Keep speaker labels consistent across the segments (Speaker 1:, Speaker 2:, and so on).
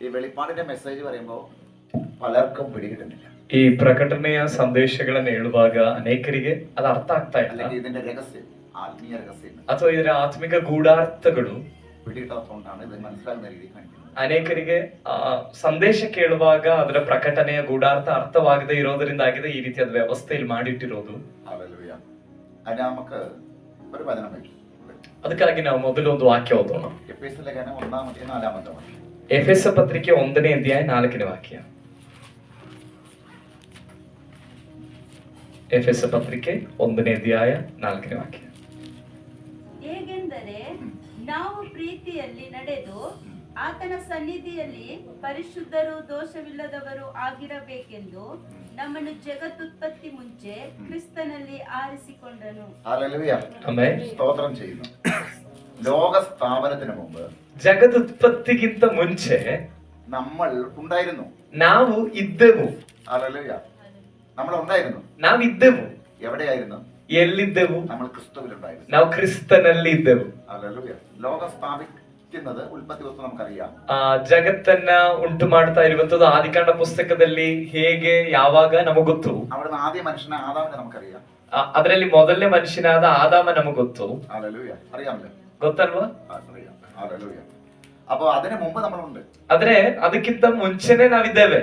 Speaker 1: ഈ വെളിപ്പാടിന്റെ മെസ്സേജ് പറയുമ്പോൾ പലർക്കും പിടികിട്ടുന്നില്ല.
Speaker 2: ಈ ಪ್ರಕಟಣೆಯ ಸಂದೇಶಗಳನ್ನ ಹೇಳುವಾಗ ಅನೇಕರಿಗೆ ಅದು ಅರ್ಥ ಆಗ್ತಾ ಇಲ್ಲ,
Speaker 1: അല്ലെങ്കിൽ ഇതിന്റെ രഹസ്യം, ആത്മീയ രഹസ്യം
Speaker 2: ಅಥವಾ ಇದರ ಆತ್ಮಿಕ ಗೂಢಾರ್ಥಗಳು
Speaker 1: പിടികിട്ടാത്തതുകൊണ്ടാണ് ഇത് മനസ്സിലാകുന്ന രീതി കാണിക്കുന്നത്.
Speaker 2: ಅನೇಕರಿಗೆ ಸಂದೇಶ ಕೇಳುವಾಗ ಅದರ ಪ್ರಕಟಣೆಯ ಗೂಢಾರ್ಥ ಅರ್ಥವಾಗದೆ ಇರೋದ್ರಿಂದಾಗಿದೆ ಈ ರೀತಿಯಾದ ವ್ಯವಸ್ಥೆಯಲ್ಲಿ ಮಾಡಿಟ್ಟಿರೋದು.
Speaker 1: ഹല്ലേലൂയ. അതിന് നമുക്ക് ഒരു വചനം വയ്ക്കും.
Speaker 2: ಅದಕ್ಕಾಗಿ ನಾವು ಮೊದಲು ಒಂದು ವಾಕ್ಯ ಓದೋಣ.
Speaker 1: എഫേസ്യ ലേഖനം 1-4 വാക്യം.
Speaker 2: ಎಫೆಸ ಪತ್ರಿಕೆ 1ನೇ ಅಧ್ಯಾಯ 4ನೇ ವಾಕ್ಯ. ಎಫೆಸ ಪತ್ರಿಕೆ 1ನೇ ಅಧ್ಯಾಯ 4ನೇ ವಾಕ್ಯ.
Speaker 3: ಹೇಗೆಂದರೆ ನಾವು ಪ್ರೀತಿಯಲ್ಲಿ ನಡೆದು ಆತನ ಸನ್ನಿಧಿಯಲ್ಲಿ ಪರಿಶುದ್ಧರು ದೋಷವಿಲ್ಲದವರು ಆಗಿರಬೇಕೆಂದು ನಮ್ಮನ್ನು ಜಗತ್ತುತ್ಪತ್ತಿ ಮುಂಚೆ ಕ್ರಿಸ್ತನಲ್ಲಿ ಆರಿಸಿಕೊಂಡನು.
Speaker 1: ഹല്ലേലൂയ.
Speaker 2: ಆಮೆನ್.
Speaker 1: സ്തോത്രം ചെയ്യുന്നു. ലോക സ്ഥാപനത്തിന് മുമ്പ്
Speaker 2: ಜಗದುತ್ಪತ್ತಿಗಿಂತ ಮುಂಚೆ
Speaker 1: നമ്മൾ ഉണ്ടായിരുന്നു.
Speaker 2: ನಾವು ಇದ್ದೆವು.
Speaker 1: ഹല്ലേലൂയ. നമ്മൾ ഉണ്ടായിരുന്നു.
Speaker 2: ನಾವಿದ್ದೆವು.
Speaker 1: എവിടെയായിരുന്നു?
Speaker 2: ಎಲ್ಲಿದ್ದೆವು?
Speaker 1: നമ്മൾ ക്രിസ്തുവിലുണ്ടായിരുന്നു.
Speaker 2: ನಾವು ಕ್ರಿಸ್ತನಲ್ಲಿ ಇದ್ದೆವು.
Speaker 1: ഹല്ലേലൂയ. ലോകം സ്ഥാപിക്കുന്നത് ഉൽപ്പത്തി പുസ്തകം നമുക്കറിയാം.
Speaker 2: ಜಗತ್ತನ್ನ ಉಂಟು ಮಾಡ್ತಾ ಇರುವಂತದ್ದು ಆದಿಕಾಂಡ ಪುಸ್ತಕದಲ್ಲಿ ಹೇಗೆ ಯಾವಾಗ ನಮಗ್ ಗೊತ್ತು.
Speaker 1: അവിടുന്ന് ആദ്യ മനുഷ്യനെ ആദാമിനെ നമുക്കറിയാം.
Speaker 2: ಅದರಲ್ಲಿ ಮೊದಲನೇ ಮನುಷ್ಯನಾದ ಆದಾಮ ನಮಗ್ ಗೊತ್ತು.
Speaker 1: ഹല്ലേലൂയ. അറിയാമല്ലോ?
Speaker 2: ಗೊತ್ತಲ್ವಾ?
Speaker 1: അറിയാം. ഹല്ലേലൂയ. അപ്പൊ അതിനു മുമ്പ് നമ്മളുണ്ട്.
Speaker 2: ಆದ್ರೆ ಅದಕ್ಕಿಂತ ಮುಂಚೆನೆ ನಾವಿದ್ದೇವೆ.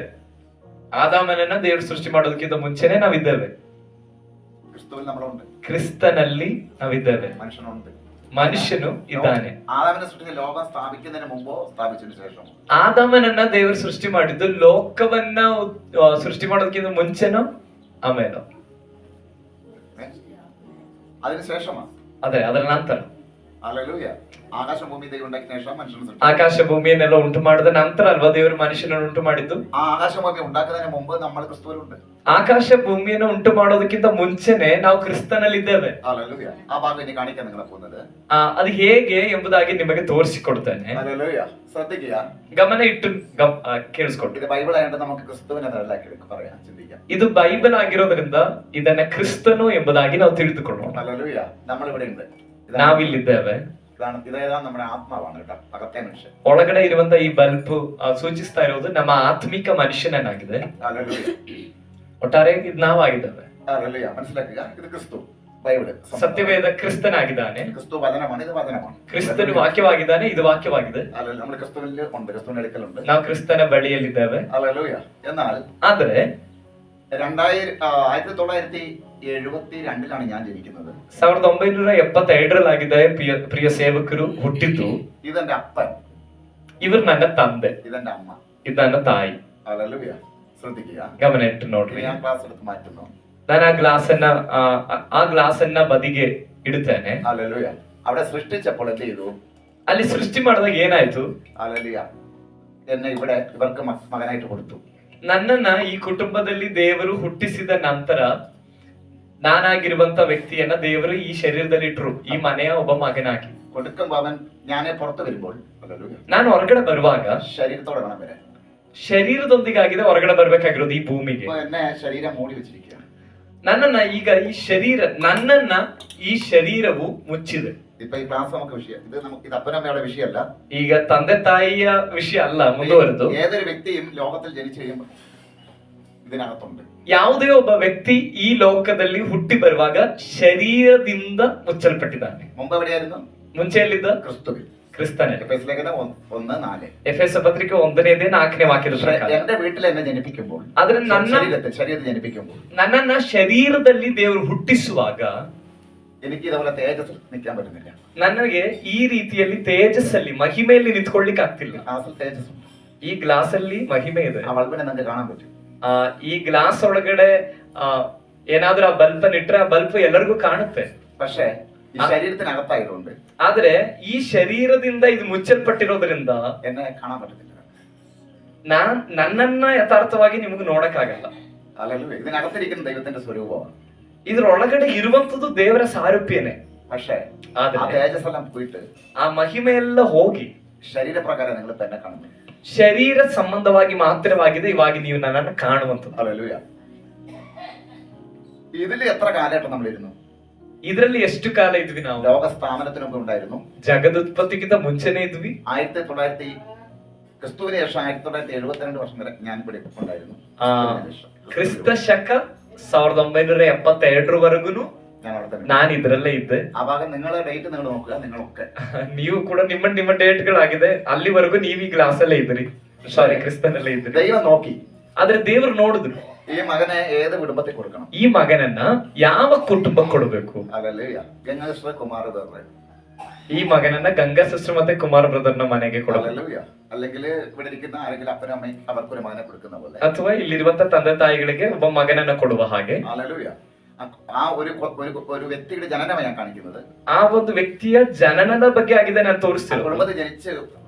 Speaker 2: ಆದಾಮನನ್ನ ದೇವರು ಸೃಷ್ಟಿ ಮಾಡೋದಕ್ಕಿಂತ ಮುಂಚೆನೆ ನಾವಿದ್ದೇವೆ.
Speaker 1: ക്രിസ്തുവിൽ നമ്മളുണ്ട്.
Speaker 2: ಕ್ರಿಸ್ತನಲ್ಲಿ ನಾವಿದ್ದೇವೆ.
Speaker 1: മനുഷ്യനുണ്ട്.
Speaker 2: ಮನುಷ್ಯನು ಇದ್ದಾನೆ.
Speaker 1: ആദാമിനെ സൃഷ്ടിച്ച ലോകം സ്ഥാപിക്കുന്നതിന് മുമ്പോ സ്ഥാപിച്ചതിന് ശേഷം?
Speaker 2: ಆದಾಮನನ್ನ ದೇವರು ಸೃಷ್ಟಿ ಮಾಡಿದ್ದು ಲೋಕವನ್ನ ಸೃಷ್ಟಿ ಮಾಡೋದಕ್ಕಿಂತ ಮುಂಚೆನೋ ಆಮೇಲೆ?
Speaker 1: അതിനുശേഷമാണ്.
Speaker 2: ಅದೇ ಅದರ ನಂತರ.
Speaker 1: ഹല്ലേലൂയ. ആകാശ ഭൂമി ദൈവം ഉണ്ടാക്കിയ ശേഷം മനുഷ്യനെ സൃഷ്ടിച്ചു.
Speaker 2: ಆಕಾಶ ಭೂಮಿಯನ್ನೆಲ್ಲ ಉಂಟು ಮಾಡಿದ ನಂತರ ಅಲ್ವಾ ದೇವರು ಮನುಷ್ಯನನ್ನು ಉಂಟು ಮಾಡಿದ್ದು?
Speaker 1: ആ ആകാശ ഭൂമി ഉണ്ടാക്കുന്നതിന് മുമ്പ് നമ്മൾ ക്രിസ്തുവിലുണ്ട്.
Speaker 2: ಆಕಾಶ ಭೂಮಿಯನ್ನು ಉಂಟು ಮಾಡೋದಕ್ಕಿಂತ ಮುಂಚೆನೆ ನಾವು ಕ್ರಿಸ್ತನಲ್ಲಿದ್ದೇವೆ.
Speaker 1: ഹല്ലേലൂയ. ആ ഭാഗം ഇനി കാണിക്കാൻ നിങ്ങളെ പോകുന്നത്
Speaker 2: ಅದು ಹೇಗೆ ಎಂಬುದಾಗಿ ನಿಮಗೆ ತೋರಿಸಿಕೊಡ್ತೇನೆ.
Speaker 1: ഹല്ലേലൂയ. ശ്രദ്ധിക്കുക,
Speaker 2: ಗಮನ ಇಟ್ಟು ಕೇಳಿಸ್ಕೊಟ್ಟು.
Speaker 1: ഇത് ബൈബിൾ ആയതുകൊണ്ട് നമുക്ക് ക്രിസ്തുവിനെ നിഴലാക്കി പറയാം, ചിന്തിക്കാം.
Speaker 2: ಇದು ಬೈಬಲ್ ಆಗಿರೋದ್ರಿಂದ ಇದನ್ನ ಕ್ರಿಸ್ತನು ಎಂಬುದಾಗಿ ನಾವು ತಿಳಿದುಕೊಳ್ಳೋಣ.
Speaker 1: ഹല്ലേലൂയ. നമ്മൾ ഇവിടെ ഉണ്ട്.
Speaker 2: ನಾವಿಲ್ಲಿದ್ದೇವೆ.
Speaker 1: ഇതേതാണ് നമ്മുടെ ആത്മാവാണ് കേട്ടോ, അകത്തെ മനുഷ്യൻ.
Speaker 2: ಒಳಗಡೆ ಇರುವಂತ ಈ ಬಲ್ಬ್ ಸೂಚಿಸ್ತಾ ಇರೋದು ನಮ್ಮ ಆತ್ಮಿಕ ಮನುಷ್ಯನಾಗಿದೆ.
Speaker 1: ഹല്ലേലൂയ.
Speaker 2: ಒಟ್ಟಾರೆ ಇದು ನಾವಾಗಿದ್ದೇವೆ.
Speaker 1: ഹല്ലേലൂയ. മനസ്സിലാക്കുക, ഇത് ക്രിസ്തു, ബൈബിള്
Speaker 2: ಸತ್ಯವೇದ ಕ್ರಿಸ್ತನಾಗಿದ್ದಾನೆ.
Speaker 1: ക്രിസ്തു വചനമാണ്, ഇത് വചനമാണ്.
Speaker 2: ಕ್ರಿಸ್ತನು ವಾಕ್ಯವಾಗಿದ್ದಾನೆ, ಇದು ವಾಕ್ಯವಾಗಿದೆ.
Speaker 1: നമ്മൾ ക്രിസ്തുവിൽ ഉണ്ട്, ക്രിസ്തുവിന്റെ അടുക്കലുണ്ട്.
Speaker 2: ನಾವು ಕ್ರಿಸ್ತನ ಬಳಿಯಲ್ಲಿದ್ದೇವೆ.
Speaker 1: ഹല്ലേലൂയ. എന്നാൽ
Speaker 2: ಆದ್ರೆ
Speaker 1: 1972 ഞാൻ ജനിക്കുന്നത്.
Speaker 2: 1977 ಪ್ರಿಯ ಸೇವಕರು ಹುಟ್ಟಿದ್ದು.
Speaker 1: ഇതെന്റെ അപ്പൻ,
Speaker 2: ಇವರು ನನ್ನ ತಂದೆ,
Speaker 1: ഇതെന്റെ അമ്മ,
Speaker 2: ಇದು ನನ್ನ ತಾಯಿ.
Speaker 1: ഹല്ലേലൂയ. ശ്രദ്ധിക്കുക,
Speaker 2: ಗಮನ ಇಟ್ಟು ನೋಡ್ರಿ.
Speaker 1: ഞാൻ ക്ലാസ് എടുത്ത് മാറ്റുന്നു.
Speaker 2: ನಾನು ಆ ಗ್ಲಾಸ್ ಅನ್ನ ಬದಿಗೆ ಇಡುತ್ತೇನೆ.
Speaker 1: ഹല്ലേലൂയ. അവിടെ സൃഷ്ടിച്ചപ്പോൾ എന്ത് ചെയ്തു?
Speaker 2: ಅಲ್ಲಿ ಸೃಷ್ಟಿ ಮಾಡಿದಾಗ ಏನಾಯ್ತು?
Speaker 1: ഹല്ലേലൂയ. എന്നെ ഇവിടെ ഇവർക്ക് മകനായിട്ട് കൊടുത്തു.
Speaker 2: ನನ್ನನ್ನ ಈ ಕುಟುಂಬದಲ್ಲಿ ದೇವರು ಹುಟ್ಟಿಸಿದ ನಂತರ ನಾನಾಗಿರುವಂತ ವ್ಯಕ್ತಿಯನ್ನ ದೇವರು ಈ ಶರೀರದಲ್ಲಿ ಇಟ್ರು, ಈ ಮನೆಯ ಒಬ್ಬ ಮಗನಾಗಿ.
Speaker 1: കൊടുക്കുമ്പോ അവൻ ഞാൻ പുറത്തു വരുമ്പോൾ
Speaker 2: ನಾನು ಹೊರಗಡೆ ಬರುವಾಗ
Speaker 1: ശരീരത്തോടെ വേണം വരാൻ.
Speaker 2: ಶರೀರದೊಂದಿಗಾಗಿದೆ ಹೊರಗಡೆ ಬರ್ಬೇಕಾಗಿರೋದು ಈ ಭೂಮಿಗೆ.
Speaker 1: എന്നെ ശരീരം മൂടി വെച്ചിരിക്കുക.
Speaker 2: ನನ್ನನ್ನ ಈ ಶರೀರವು ಮುಚ್ಚಿದೆ.
Speaker 1: ഇപ്പൊ ഈ ക്ലാസ് നമുക്ക് വിഷയം, ഇത് അപ്പനമ്മയുടെ വിഷയമല്ല.
Speaker 2: ಈಗ ತಂದೆ ತಾಯಿಯ ವಿಷಯ ಅಲ್ಲ ಮುಂದುವರೆದು.
Speaker 1: ഏതൊരു വ്യക്തിയും ലോകത്തിൽ ജനിച്ചു കഴിയുമ്പോൾ ഇതിനകത്തുണ്ട്.
Speaker 2: ಯಾವುದೇ ಒಬ್ಬ ವ್ಯಕ್ತಿ ಈ ಲೋಕದಲ್ಲಿ ಹುಟ್ಟಿ ಬರುವಾಗ ಶರೀರದಿಂದ ಮುಚ್ಚಲ್ಪಟ್ಟಿದ್ದಾನೆ.
Speaker 1: മുമ്പ് എവിടെയായിരുന്നു?
Speaker 2: ಮುಂಚೆ ಎಲ್ಲಿದ್ದ?
Speaker 1: ക്രിസ്തുവിൽ.
Speaker 2: ಕ್ರಿಸ್ತನಲ್ಲಿ.
Speaker 1: എഫേസ്യലേഖനം 1:4.
Speaker 2: ಎಫೆಸ ಪತ್ರಿಕೆ 1ನೇ ಅಧ್ಯಾಯ 4ನೇ ವಾಕ್ಯದ ಪ್ರಕಾರ
Speaker 1: എന്റെ വീട്ടിൽ എന്നെ ജനിപ്പിക്കുമ്പോൾ,
Speaker 2: ಆದ್ರೆ
Speaker 1: ശരീരത്തിൽ ജനിപ്പിക്കുമ്പോൾ,
Speaker 2: ನನ್ನನ್ನ ಶರೀರದಲ್ಲಿ ದೇವರು ಹುಟ್ಟಿಸುವಾಗ
Speaker 1: എനിക്ക് ഇതുപോലെ തേജസ് നിൽക്കാൻ പറ്റുന്നില്ല.
Speaker 2: ನನಗೆ ಈ ರೀತಿಯಲ್ಲಿ ತೇಜಸ್ಸಲ್ಲಿ ಮಹಿಮೆಯಲ್ಲಿ ನಿಂತ್ಕೊಳ್ಳಿಕ್ಕೆ ಆಗ್ತಿಲ್ಲ.
Speaker 1: ക്ലാസ്സിൽ തേജസ്,
Speaker 2: ಈ ಗ್ಲಾಸ್ ಅಲ್ಲಿ ಮಹಿಮೆ ಇದೆ.
Speaker 1: ആ ബൾബിനെ നിങ്ങൾക്ക് കാണാൻ പറ്റും.
Speaker 2: ಈ ಗ್ಲಾಸ್ ಒಳಗಡೆ ಏನಾದ್ರೂ ಆ ಬಲ್ಬ್ ಇಟ್ರೆ ಆ ಬಲ್ಬ್ ಎಲ್ಲರಿಗೂ ಕಾಣುತ್ತೆ.
Speaker 1: പക്ഷേ ഈ ശരീരത്തിനകത്തായതുകൊണ്ട്,
Speaker 2: ಆದ್ರೆ ಈ ಶರೀರದಿಂದ ಇದು ಮುಚ್ಚಲ್ಪಟ್ಟಿರೋದ್ರಿಂದ
Speaker 1: എന്നെ കാണാൻ പറ്റത്തില്ല.
Speaker 2: ನನ್ನನ್ನ ಯಥಾರ್ಥವಾಗಿ ನಿಮಗೆ ನೋಡಕ್ಕಾಗಲ್ಲ.
Speaker 1: ഹല്ലേലൂയ. ഇതിനകത്തിരിക്കുന്ന ദൈവത്തിന്റെ സ്വരൂപമാണ്.
Speaker 2: ಇದ್ರೊಳಗಡೆ ಇರುವಂತದ್ದು ದೇವರ ಸಾರೂಪ್ಯನೇ.
Speaker 1: പക്ഷേ ആ
Speaker 2: ಆದ್ರೆ
Speaker 1: തേജസ് എല്ലാം പോയിട്ട്
Speaker 2: ಆ ಮಹಿಮೆ ಎಲ್ಲ ಹೋಗಿ
Speaker 1: ശരീരപ്രകാരം നിങ്ങൾ തന്നെ കാണുന്നു.
Speaker 2: ಶರೀರ ಸಂಬಂಧವಾಗಿ ಮಾತ್ರವಾಗಿದೆ ಇವಾಗ ನೀವು ನನ್ನನ್ನು ಕಾಣುವಂಥದ್ದು.
Speaker 1: ഹല്ലേലൂയ. ഇതിൽ എത്ര കാലഘട്ടം നമ്മളിരുന്നു?
Speaker 2: ಇದರಲ್ಲಿ ಎಷ್ಟು ಕಾಲ ಇದ್ವಿ ನಾವು?
Speaker 1: ലോക സ്ഥാപനത്തിന് മുമ്പ് ഉണ്ടായിരുന്നു.
Speaker 2: ಜಗದುತ್ಪತ್ತಿಗಿಂತ ಮುಂಚೆನೇ ಇದ್ವಿ.
Speaker 1: 1972 ക്രിസ്തുവിന് ശേഷം 1972 വർഷം വരെ ഞാൻ ഇവിടെ ഉണ്ടായിരുന്നു.
Speaker 2: ಕ್ರಿಸ್ತ ಶಕ 1972
Speaker 1: ഞാൻ അവിടെ തന്നെ.
Speaker 2: ನಾನು ಇದ್ರಲ್ಲೇ ಇದ್ದೆ.
Speaker 1: ಆ ಭಾಗ ನಿങ്ങളുടെ ಡೇಟ್ നിങ്ങൾ നോക്കുക, നിങ്ങളൊക്കെ
Speaker 2: ನೀವು ಕೂಡ ನಿಮ್ಮ ಡೇಟ್ಗಳಾಗಿದೆ, ಅಲ್ಲಿವರೆಗೂ ನೀವು ಈ ಗ್ಲಾಸ್ ಅಲ್ಲೇ ಇದ್ರಿ, ಸಾರಿ ಕ್ರಿಸ್ತನಲ್ಲೇ ಇದ್ರಿ.
Speaker 1: ദൈവം നോക്കി,
Speaker 2: ಆದ್ರೆ ದೇವರು ನೋಡಿದ್ರು
Speaker 1: ഈ മകനെ ഏത് കുടുംബത്തിൽ കൊടുക്കണം,
Speaker 2: ಈ ಮಗನನ್ನ ಯಾವ ಕುಟುಂಬ ಕೊಡಬೇಕು.
Speaker 1: അല്ലല്ലേയ ഗംഗാശ്വര കുമാർ ബ്രദർ,
Speaker 2: ಈ ಮಗನನ್ನ ಗಂಗಾ ಸಿಸ್ಟರ್ ಮತ್ತೆ ಕುಮಾರ್ ಬ್ರದರ್ನ ಮನೆಗೆ ಕೊಡಬೇಕು.
Speaker 1: അല്ലല്ലേയ അല്ലെങ്കിൽ ഇവിടെ ഇരിക്കുന്ന ആരെങ്കിലും അപ്പനും അമ്മയും അവർക്കൊരു മകനെ കൊടുക്കുന്ന പോലെ,
Speaker 2: ಅಥವಾ ಇಲ್ಲಿರುವಂತ ತಂದೆ ತಾಯಿಗಳಿಗೆ ಒಬ್ಬ ಮಗನನ್ನ ಕೊಡುವ ಹಾಗೆ.
Speaker 1: അല്ലല്ലേയ ആ ഒരു വ്യക്തിയുടെ ജനനമാണ് ഞാൻ കാണിക്കുന്നത്.
Speaker 2: ಆ ಒಂದು ವ್ಯಕ್ತಿಯ ಜನನದ ಬಗ್ಗೆ ಆಗಿದೆ ನಾನು ತೋರಿಸ್ತೀನಿ.
Speaker 1: കുടുംബത്തിൽ ജനിച്ച്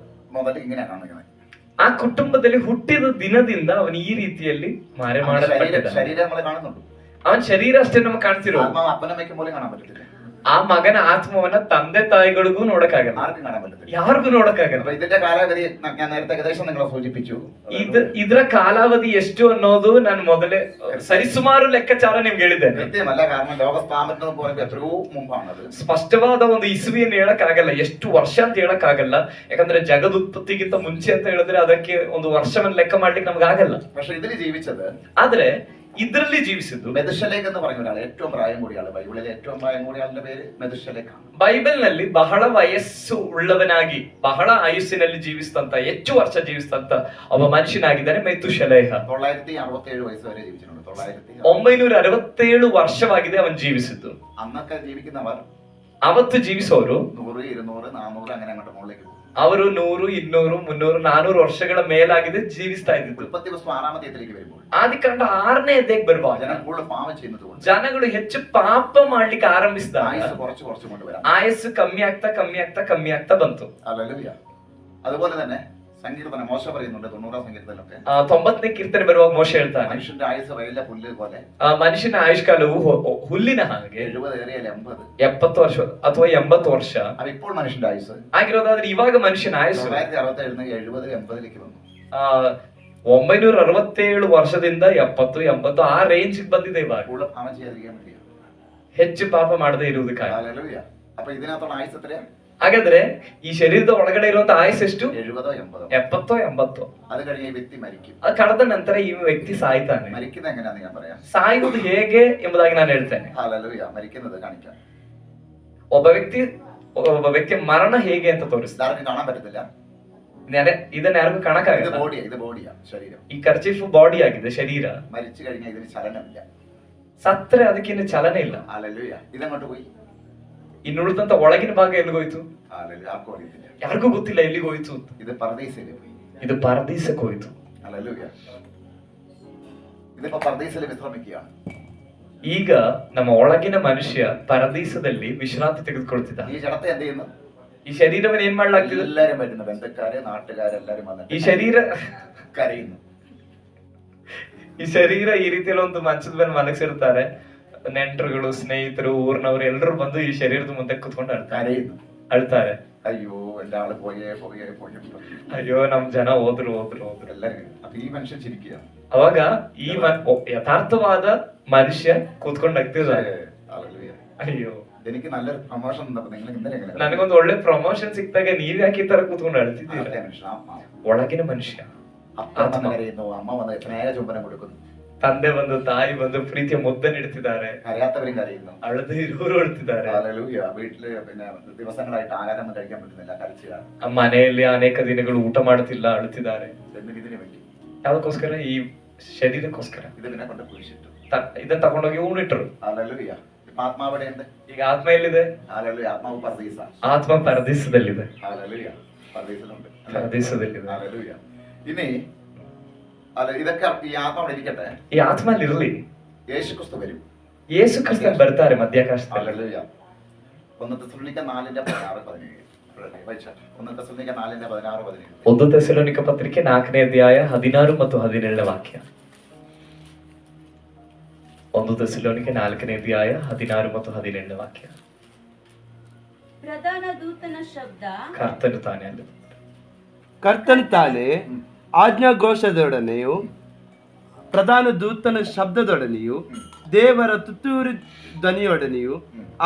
Speaker 1: മുതൽ ഇങ്ങനെയാണ് കാണിക്കുന്നത്.
Speaker 2: ಆ ಕುಟುಂಬದಲ್ಲಿ ಹುಟ್ಟಿದ ದಿನದಿಂದ ಅವನು ಈ ರೀತಿಯಲ್ಲಿ ಮಾರೆ ಮಾಡಲ್ಪಟ್ಟಿದ್ದಾನೆ.
Speaker 1: ശരീരം നമ്മളെ കാണുന്നുണ്ട്,
Speaker 2: ಅವನ ಶರೀರ ಅಷ್ಟೇ ನಮ್ಗೆ ಕಾಣ್ತಿರೋ,
Speaker 1: ആത്മാവ് അപ്പനമ്മയ്ക്കും പോലും കാണാൻ പറ്റത്തില്ല.
Speaker 2: ಆ ಮಗನ ಆತ್ಮವನ್ನ ತಂದೆ ತಾಯಿಗಳಿಗೂ ನೋಡಕ್ಕಾಗಲ್ಲ,
Speaker 1: ആർക്കും കാണാൻ പറ്റത്തില്ല.
Speaker 2: ಯಾರಿಗೂ ನೋಡಕ್ಕಾಗಲ್ಲ.
Speaker 1: അപ്പൊ ഇതിന്റെ കാലാവധി ഞാൻ നേരത്തെ ഏകദേശം നിങ്ങളെ സൂചിപ്പിച്ചു.
Speaker 2: ಇದರ ಕಾಲಾವಧಿ ಎಷ್ಟು ಅನ್ನೋದು ನಾನು ಮೊದಲೇ ಸರಿಸುಮಾರು ಲೆಕ್ಕಾಚಾರ ನಿಮ್ಗೆ ಹೇಳಿದ್ದೇನೆ.
Speaker 1: കൃത്യമല്ല, കാരണം ലോക സ്ഥാപനം പറയുമ്പോൾ എത്രയോ മുമ്പാണത്.
Speaker 2: ಸ್ಪಷ್ಟವಾದ ಒಂದು ಇಸುವಿಯನ್ನು ಹೇಳಕ್ ಆಗಲ್ಲ, ಎಷ್ಟು ವರ್ಷ ಅಂತ ಹೇಳಕ್ ಆಗಲ್ಲ. ಯಾಕಂದ್ರೆ ಜಗದ ಉತ್ಪತ್ತಿಗಿಂತ ಮುಂಚೆ ಅಂತ ಹೇಳಿದ್ರೆ ಅದಕ್ಕೆ ಒಂದು ವರ್ಷವನ್ನು ಲೆಕ್ಕ ಮಾಡ್ಲಿಕ್ಕೆ ನಮ್ಗೆ ಆಗಲ್ಲ.
Speaker 1: പക്ഷെ ഇതിൽ ജീവിച്ചത്,
Speaker 2: ಆದ್ರೆ ಇದರಲ್ಲಿ ಜೀವಿಸಿದ್ದು
Speaker 1: മെതുശലേഖ് എന്ന് പറയുന്ന ഒരാൾ, ഏറ്റവും പ്രായം കൂടിയ ആള്, ബൈബിളിലെ ഏറ്റവും പ്രായം കൂടിയ ആളുടെ പേര് മെതുശലേഖാണ്.
Speaker 2: ಬೈಬಲ್ ನಲ್ಲಿ ಬಹಳ ವಯಸ್ಸು ಉಳ್ಳವನಾಗಿ ಬಹಳ ಆಯುಸ್ಸಿನಲ್ಲಿ ಜೀವಿಸಿದಂತ ಹೆಚ್ಚು ವರ್ಷ ಜೀವಿಸಿದಂತ ಒಬ್ಬ ಮನುಷ್ಯನಾಗಿದ್ದಾನೆ ಮೆತುಶಲೇಹ.
Speaker 1: 967 ವಯಸ್ಸು ವരെ ജീവിച്ചിട്ടുണ്ട്.
Speaker 2: 967 ವರ್ಷವಾಗಿದೆ ಅವನು ಜೀವಿಸಿದ್ದು.
Speaker 1: അന്നൊക്കെ ജീവിക്കുന്നവർ,
Speaker 2: ಅವತ್ತು ಜೀವಿಸೋರು
Speaker 1: 100, 200, 400 അങ്ങനെ അങ്ങോട്ട് മുകളിലേക്ക് പോകും.
Speaker 2: ಅವರು 100, 200, 300, 400 ವರ್ಷಗಳ ಮೇಲಾಗಿದೆ ಜೀವಿಸ್ತಾ ಇದ್ದಿದ್ದು.
Speaker 1: ഉൽപ്പത്തി പുസ്തകം 6-ാം അധ്യായത്തിലേക്ക് വരുമ്പോൾ,
Speaker 2: ಆದಿಕಾಂಡ 6ನೇ ಅಧ್ಯಾಯಕ್ಕೆ ಬರುವಾಗ
Speaker 1: ജനം കൂടുതൽ പാപം ചെയ്യുന്നത് കൊണ്ട്
Speaker 2: ಜನಗಳು ಹೆಚ್ಚು ಪಾಪ ಮಾಡ್ಲಿಕ್ಕೆ ಆರಂಭಿಸಿದಾಗ
Speaker 1: ആയുസ് കുറച്ച് കൊണ്ടുവരാം.
Speaker 2: ಆಯಸ್ಸು ಕಮ್ಮಿ ಆಗ್ತಾ ಬಂತು.
Speaker 1: ഹല്ലേലൂയ. അതുപോലെ തന്നെ സങ്കീർത്തനം മോശ പറയുന്നുണ്ട്, 90-ാം സങ്കീർത്തനമൊക്കെ
Speaker 2: 90ನೇ ಕೀರ್ತನೆ ಬರುವಾಗ ಮೋಶೆ ಹೇಳ್ತಾನೆ,
Speaker 1: മനുഷ്യന്റെ ആയുസ് വയലിലെ പുല്ല് പോലെ,
Speaker 2: ಮನುಷ್ಯನ ಆಯುಷ್ಕಾಲವು ಹುಲ್ಲಿನ ಹಾಗೆ
Speaker 1: 70 ഏറിയാൽ 80.
Speaker 2: 70 ವರ್ಷ ಅಥವಾ 80 ವರ್ಷ
Speaker 1: അപ്പൊ ഇപ്പോൾ മനുഷ്യന്റെ ആയുസ്
Speaker 2: ಆಗಿರೋದಾದ್ರೆ ಇವಾಗ ಮನುಷ್ಯನ ಆಯುಸ್ಸು
Speaker 1: 967 70 80ലേക്ക് വന്നു.
Speaker 2: 967 ವರ್ಷದಿಂದ 70, 80 ಆ ರೇಂಜ್ ಬಂದಿದೆ ಇವಾಗ.
Speaker 1: കൂടുതൽ പാപം ചെയ്യാതിരിക്കാൻ വേണ്ടിയാ.
Speaker 2: ಹೆಚ್ಚು ಪಾಪ ಮಾಡದೇ ಇರುವುದಕ್ಕಾಗಿ.
Speaker 1: ഹല്ലേലൂയ. അപ്പൊ ഇതിനകത്തുള്ള ആയുസ് എത്രയാ?
Speaker 2: ಹಾಗಾದ್ರೆ ಈ ಶರೀರದ ಒಳಗಡೆ ಇರುವಂತ ಆಯುಸ್ ಎಷ್ಟು?
Speaker 1: 70 80.
Speaker 2: 70, 80.
Speaker 1: അത് കഴിഞ്ഞ് ഈ വ്യക്തി മരിക്കും.
Speaker 2: ಅದು ಕಳೆದ ನಂತರ ಈ ವ್ಯಕ್ತಿ ಸಾಯ್ತಾನೆ.
Speaker 1: മരിക്കുന്നത് എങ്ങനെയാന്ന് ഞാൻ പറയാം.
Speaker 2: ಸಾಯುವುದು ಹೇಗೆ ಎಂಬುದಾಗಿ ನಾನು ಹೇಳ್ತೇನೆ.
Speaker 1: ഹല്ലേലൂയ. മരിക്കുന്നത് കാണിക്കാം.
Speaker 2: ಒಬ್ಬ ವ್ಯಕ್ತಿಯ ಮರಣ ಹೇಗೆ ಅಂತ ತೋರಿಸ್ತಾರೆ.
Speaker 1: ആർക്കും കാണാൻ പറ്റത്തില്ല.
Speaker 2: ಇದನ್ನ ಯಾರಿಗೂ
Speaker 1: ഇത്
Speaker 2: ಕಾಣಕ್ಕಾಗಲ್ಲ.
Speaker 1: ബോഡിയാ ശരീരം.
Speaker 2: ಈ ಕರ್ಚೀಫ್ ಬಾಡಿ ಆಗಿದೆ, ಶರೀರ.
Speaker 1: മരിച്ചു കഴിഞ്ഞാൽ ഇതിന് ചലനമില്ല.
Speaker 2: ಸತ್ರೆ ಅದಕ್ಕಿನ್ನು ಚಲನೆ ಇಲ್ಲ.
Speaker 1: ഹല്ലേലൂയ. ഇതങ്ങോട്ട് പോയി.
Speaker 2: ಇನ್ನುಳಿದಂತ ಒಳಗಿನ ಭಾಗ ಎಲ್ಲಿಗೋಯ್ತು?
Speaker 1: ഹല്ലേലൂയ. ആർക്കും അറിയത്തില്ല.
Speaker 2: ಯಾರಿಗೂ ಗೊತ್ತಿಲ್ಲ ಎಲ್ಲಿಗೋಯ್ತು.
Speaker 1: ഇത് പർദീസയിൽ പോയി.
Speaker 2: ಇದು ಪರದೀಸಕ್ಕೆ ಹೋಯ್ತು.
Speaker 1: ഹല്ലേലൂയ. ഇതിപ്പോ പർദീസയിൽ വിശ്രമിക്കുകയാണ്.
Speaker 2: ಈಗ ನಮ್ಮ ಒಳಗಿನ ಮನುಷ್ಯ ಪರದೀಸದಲ್ಲಿ ವಿಶ್ರಾಂತಿ ತೆಗೆದುಕೊಳ್ತಿದ್ದ.
Speaker 1: ഈ ജഡത്തെ എന്ത് ചെയ്യുന്നു?
Speaker 2: ಈ ಶರೀರವನ್ನು ಏನ್ ಮಾಡ್ಲಾಗ್ತಿದೆ?
Speaker 1: എല്ലാരും വരുന്നു, ബന്ധുക്കാര് നാട്ടുകാരെല്ലാരും വന്നിട്ട്
Speaker 2: ಈ ಶರೀರ
Speaker 1: കരയുന്നു.
Speaker 2: ಈ ಶರೀರ ಈ ರೀತಿಯಲ್ಲಿ ಒಂದು ಮಂಚದ ಮೇಲೆ ಮಲಗಿಸಿರ್ತಾರೆ. ನೆಂಟರುಗಳು, ಸ್ನೇಹಿತರು, ಊರಿನವರು ಎಲ್ಲರೂ ಬಂದು ಈ ಶರೀರದ ಮುಂದೆ ಕುತ್ಕೊಂಡು
Speaker 1: കരയുന്നു.
Speaker 2: ಅಳ್ತಾರೆ.
Speaker 1: അയ്യോ എന്റെ ആള് പോയേ.
Speaker 2: ಅಯ್ಯೋ ನಮ್ ಜನ ಹೋದ್ರು.
Speaker 1: എല്ലാരും. അപ്പൊ ഈ മനുഷ്യൻ ചിരിക്കുകയാണ്.
Speaker 2: ಅವಾಗ ಈ ಯಥಾರ್ಥವಾದ ಮನುಷ್ಯ ಕೂತ್ಕೊಂಡು ನಗ್ತಿದ್ದಾರೆ. ಅಯ್ಯೋ
Speaker 1: എനിക്ക് നല്ലൊരു പ്രൊമോഷൻ തന്നപ്പോ നിങ്ങൾ ഇന്നലെ എങ്ങനെ?
Speaker 2: ನನಗೊಂದು ಒಳ್ಳೆ ಪ್ರಮೋಷನ್ ಸಿಕ್ತಾಗ ನೀವ್ ಯಾಕೆ ಈ ತರ ಕೂತ್ಕೊಂಡು ಅಳ್ತಿದ್ದೀರಾ? ಒಳಗಿನ ಮನುಷ್ಯ.
Speaker 1: അപ്പ കരയുന്നു, അമ്മ വന്ന് സ്നേഹ ചുംബനം കൊടുക്കുന്നു,
Speaker 2: ತಂದೆ ಬಂದು ತಾಯಿ ಬಂದು ಪ್ರೀತಿಯ ಮುದ್ದೆ ನೀಡ್ತಿದ್ದಾರೆ,
Speaker 1: അറിയാത്തവരും കരയുന്നു,
Speaker 2: ಅಳದು ಇರೋರು ಅಳ್ತಿದ್ದಾರೆ.
Speaker 1: ഹല്ലേലൂയ. വീട്ടില് പിന്നെ ദിവസങ്ങളായിട്ട് ആഹാരം കഴിക്കാൻ പറ്റുന്നില്ല, കരച്ചിലാണ്.
Speaker 2: ಮನೆಯಲ್ಲಿ ಅನೇಕ ದಿನಗಳು ಊಟ ಮಾಡ್ತಿಲ್ಲ, ಅಳ್ತಿದ್ದಾರೆ.
Speaker 1: ഇതിനു വേണ്ടി,
Speaker 2: ಯಾವ್ದಕ್ಕೋಸ್ಕರ? ಈ ಶರೀರಕ್ಕೋಸ್ಕರ.
Speaker 1: ഇതിനെ കൊണ്ട് കുഴിച്ചിട്ടു,
Speaker 2: ಇದನ್ನ ತಗೊಂಡೋಗಿ ಊಣಿಟ್ರು.
Speaker 1: ഹല്ലേലൂയ. ആത്മാവ് എവിടെയുണ്ട്?
Speaker 2: ಈಗ ಆತ್ಮ ಎಲ್ಲಿದೆ?
Speaker 1: ഹല്ലേലൂയ. ആത്മാവ് പർദീസ.
Speaker 2: ಆತ್ಮ ಪರದೀಸದಲ್ಲಿದೆ.
Speaker 1: ഹല്ലേലൂയ. പർദീസയിലുണ്ട്.
Speaker 2: ಪರದೀಸದಲ್ಲಿದೆ.
Speaker 1: ഹല്ലേലൂയ. ഇനി ഇതൊക്കെ ഈ ആത്മാവ് ഇരിക്കട്ടെ,
Speaker 2: ಈ ಆತ್ಮ ಅಲ್ಲಿ ಇರಲಿ.
Speaker 1: യേശുക്രിസ്തു വരും.
Speaker 2: ಯೇಸು ಕ್ರಿಸ್ತ ಬರ್ತಾರೆ ಮಧ್ಯಾಕಾಶದಲ್ಲಿ.
Speaker 1: ഹല്ലേലൂയ. 1 തെസ്സലോനിക്ക 4:16-17. 1 തെസ്സലോനിക്ക 4:16-17.
Speaker 2: 1 ತೆಸಲೋನಿಕ ಪತ್ರಿಕೆ 4ನೇ ಅಧ್ಯಾಯ 16 ಮತ್ತು 17ನೇ ವಾಕ್ಯ. 1 ತೆಸಲೋನಿಕೆ 4ನೇ ಅಧ್ಯಾಯ 16 ಮತ್ತು 17ನೇ ವಾಕ್ಯ.
Speaker 3: ಪ್ರಧಾನ ದೂತನ ಶಬ್ದ
Speaker 2: ಕರ್ತನು ತಾನೇ ಅಲ್ಲಿ.
Speaker 4: ಕರ್ತನು ತಾನೇ ಆಜ್ಞಾಘೋಷದೊಡನೆಯೂ ಪ್ರಧಾನ ದೂತನ ಶಬ್ದದೊಡನೆಯೂ ದೇವರ ತುತ್ತೂರಿ ಧ್ವನಿಯೊಡನೆಯೂ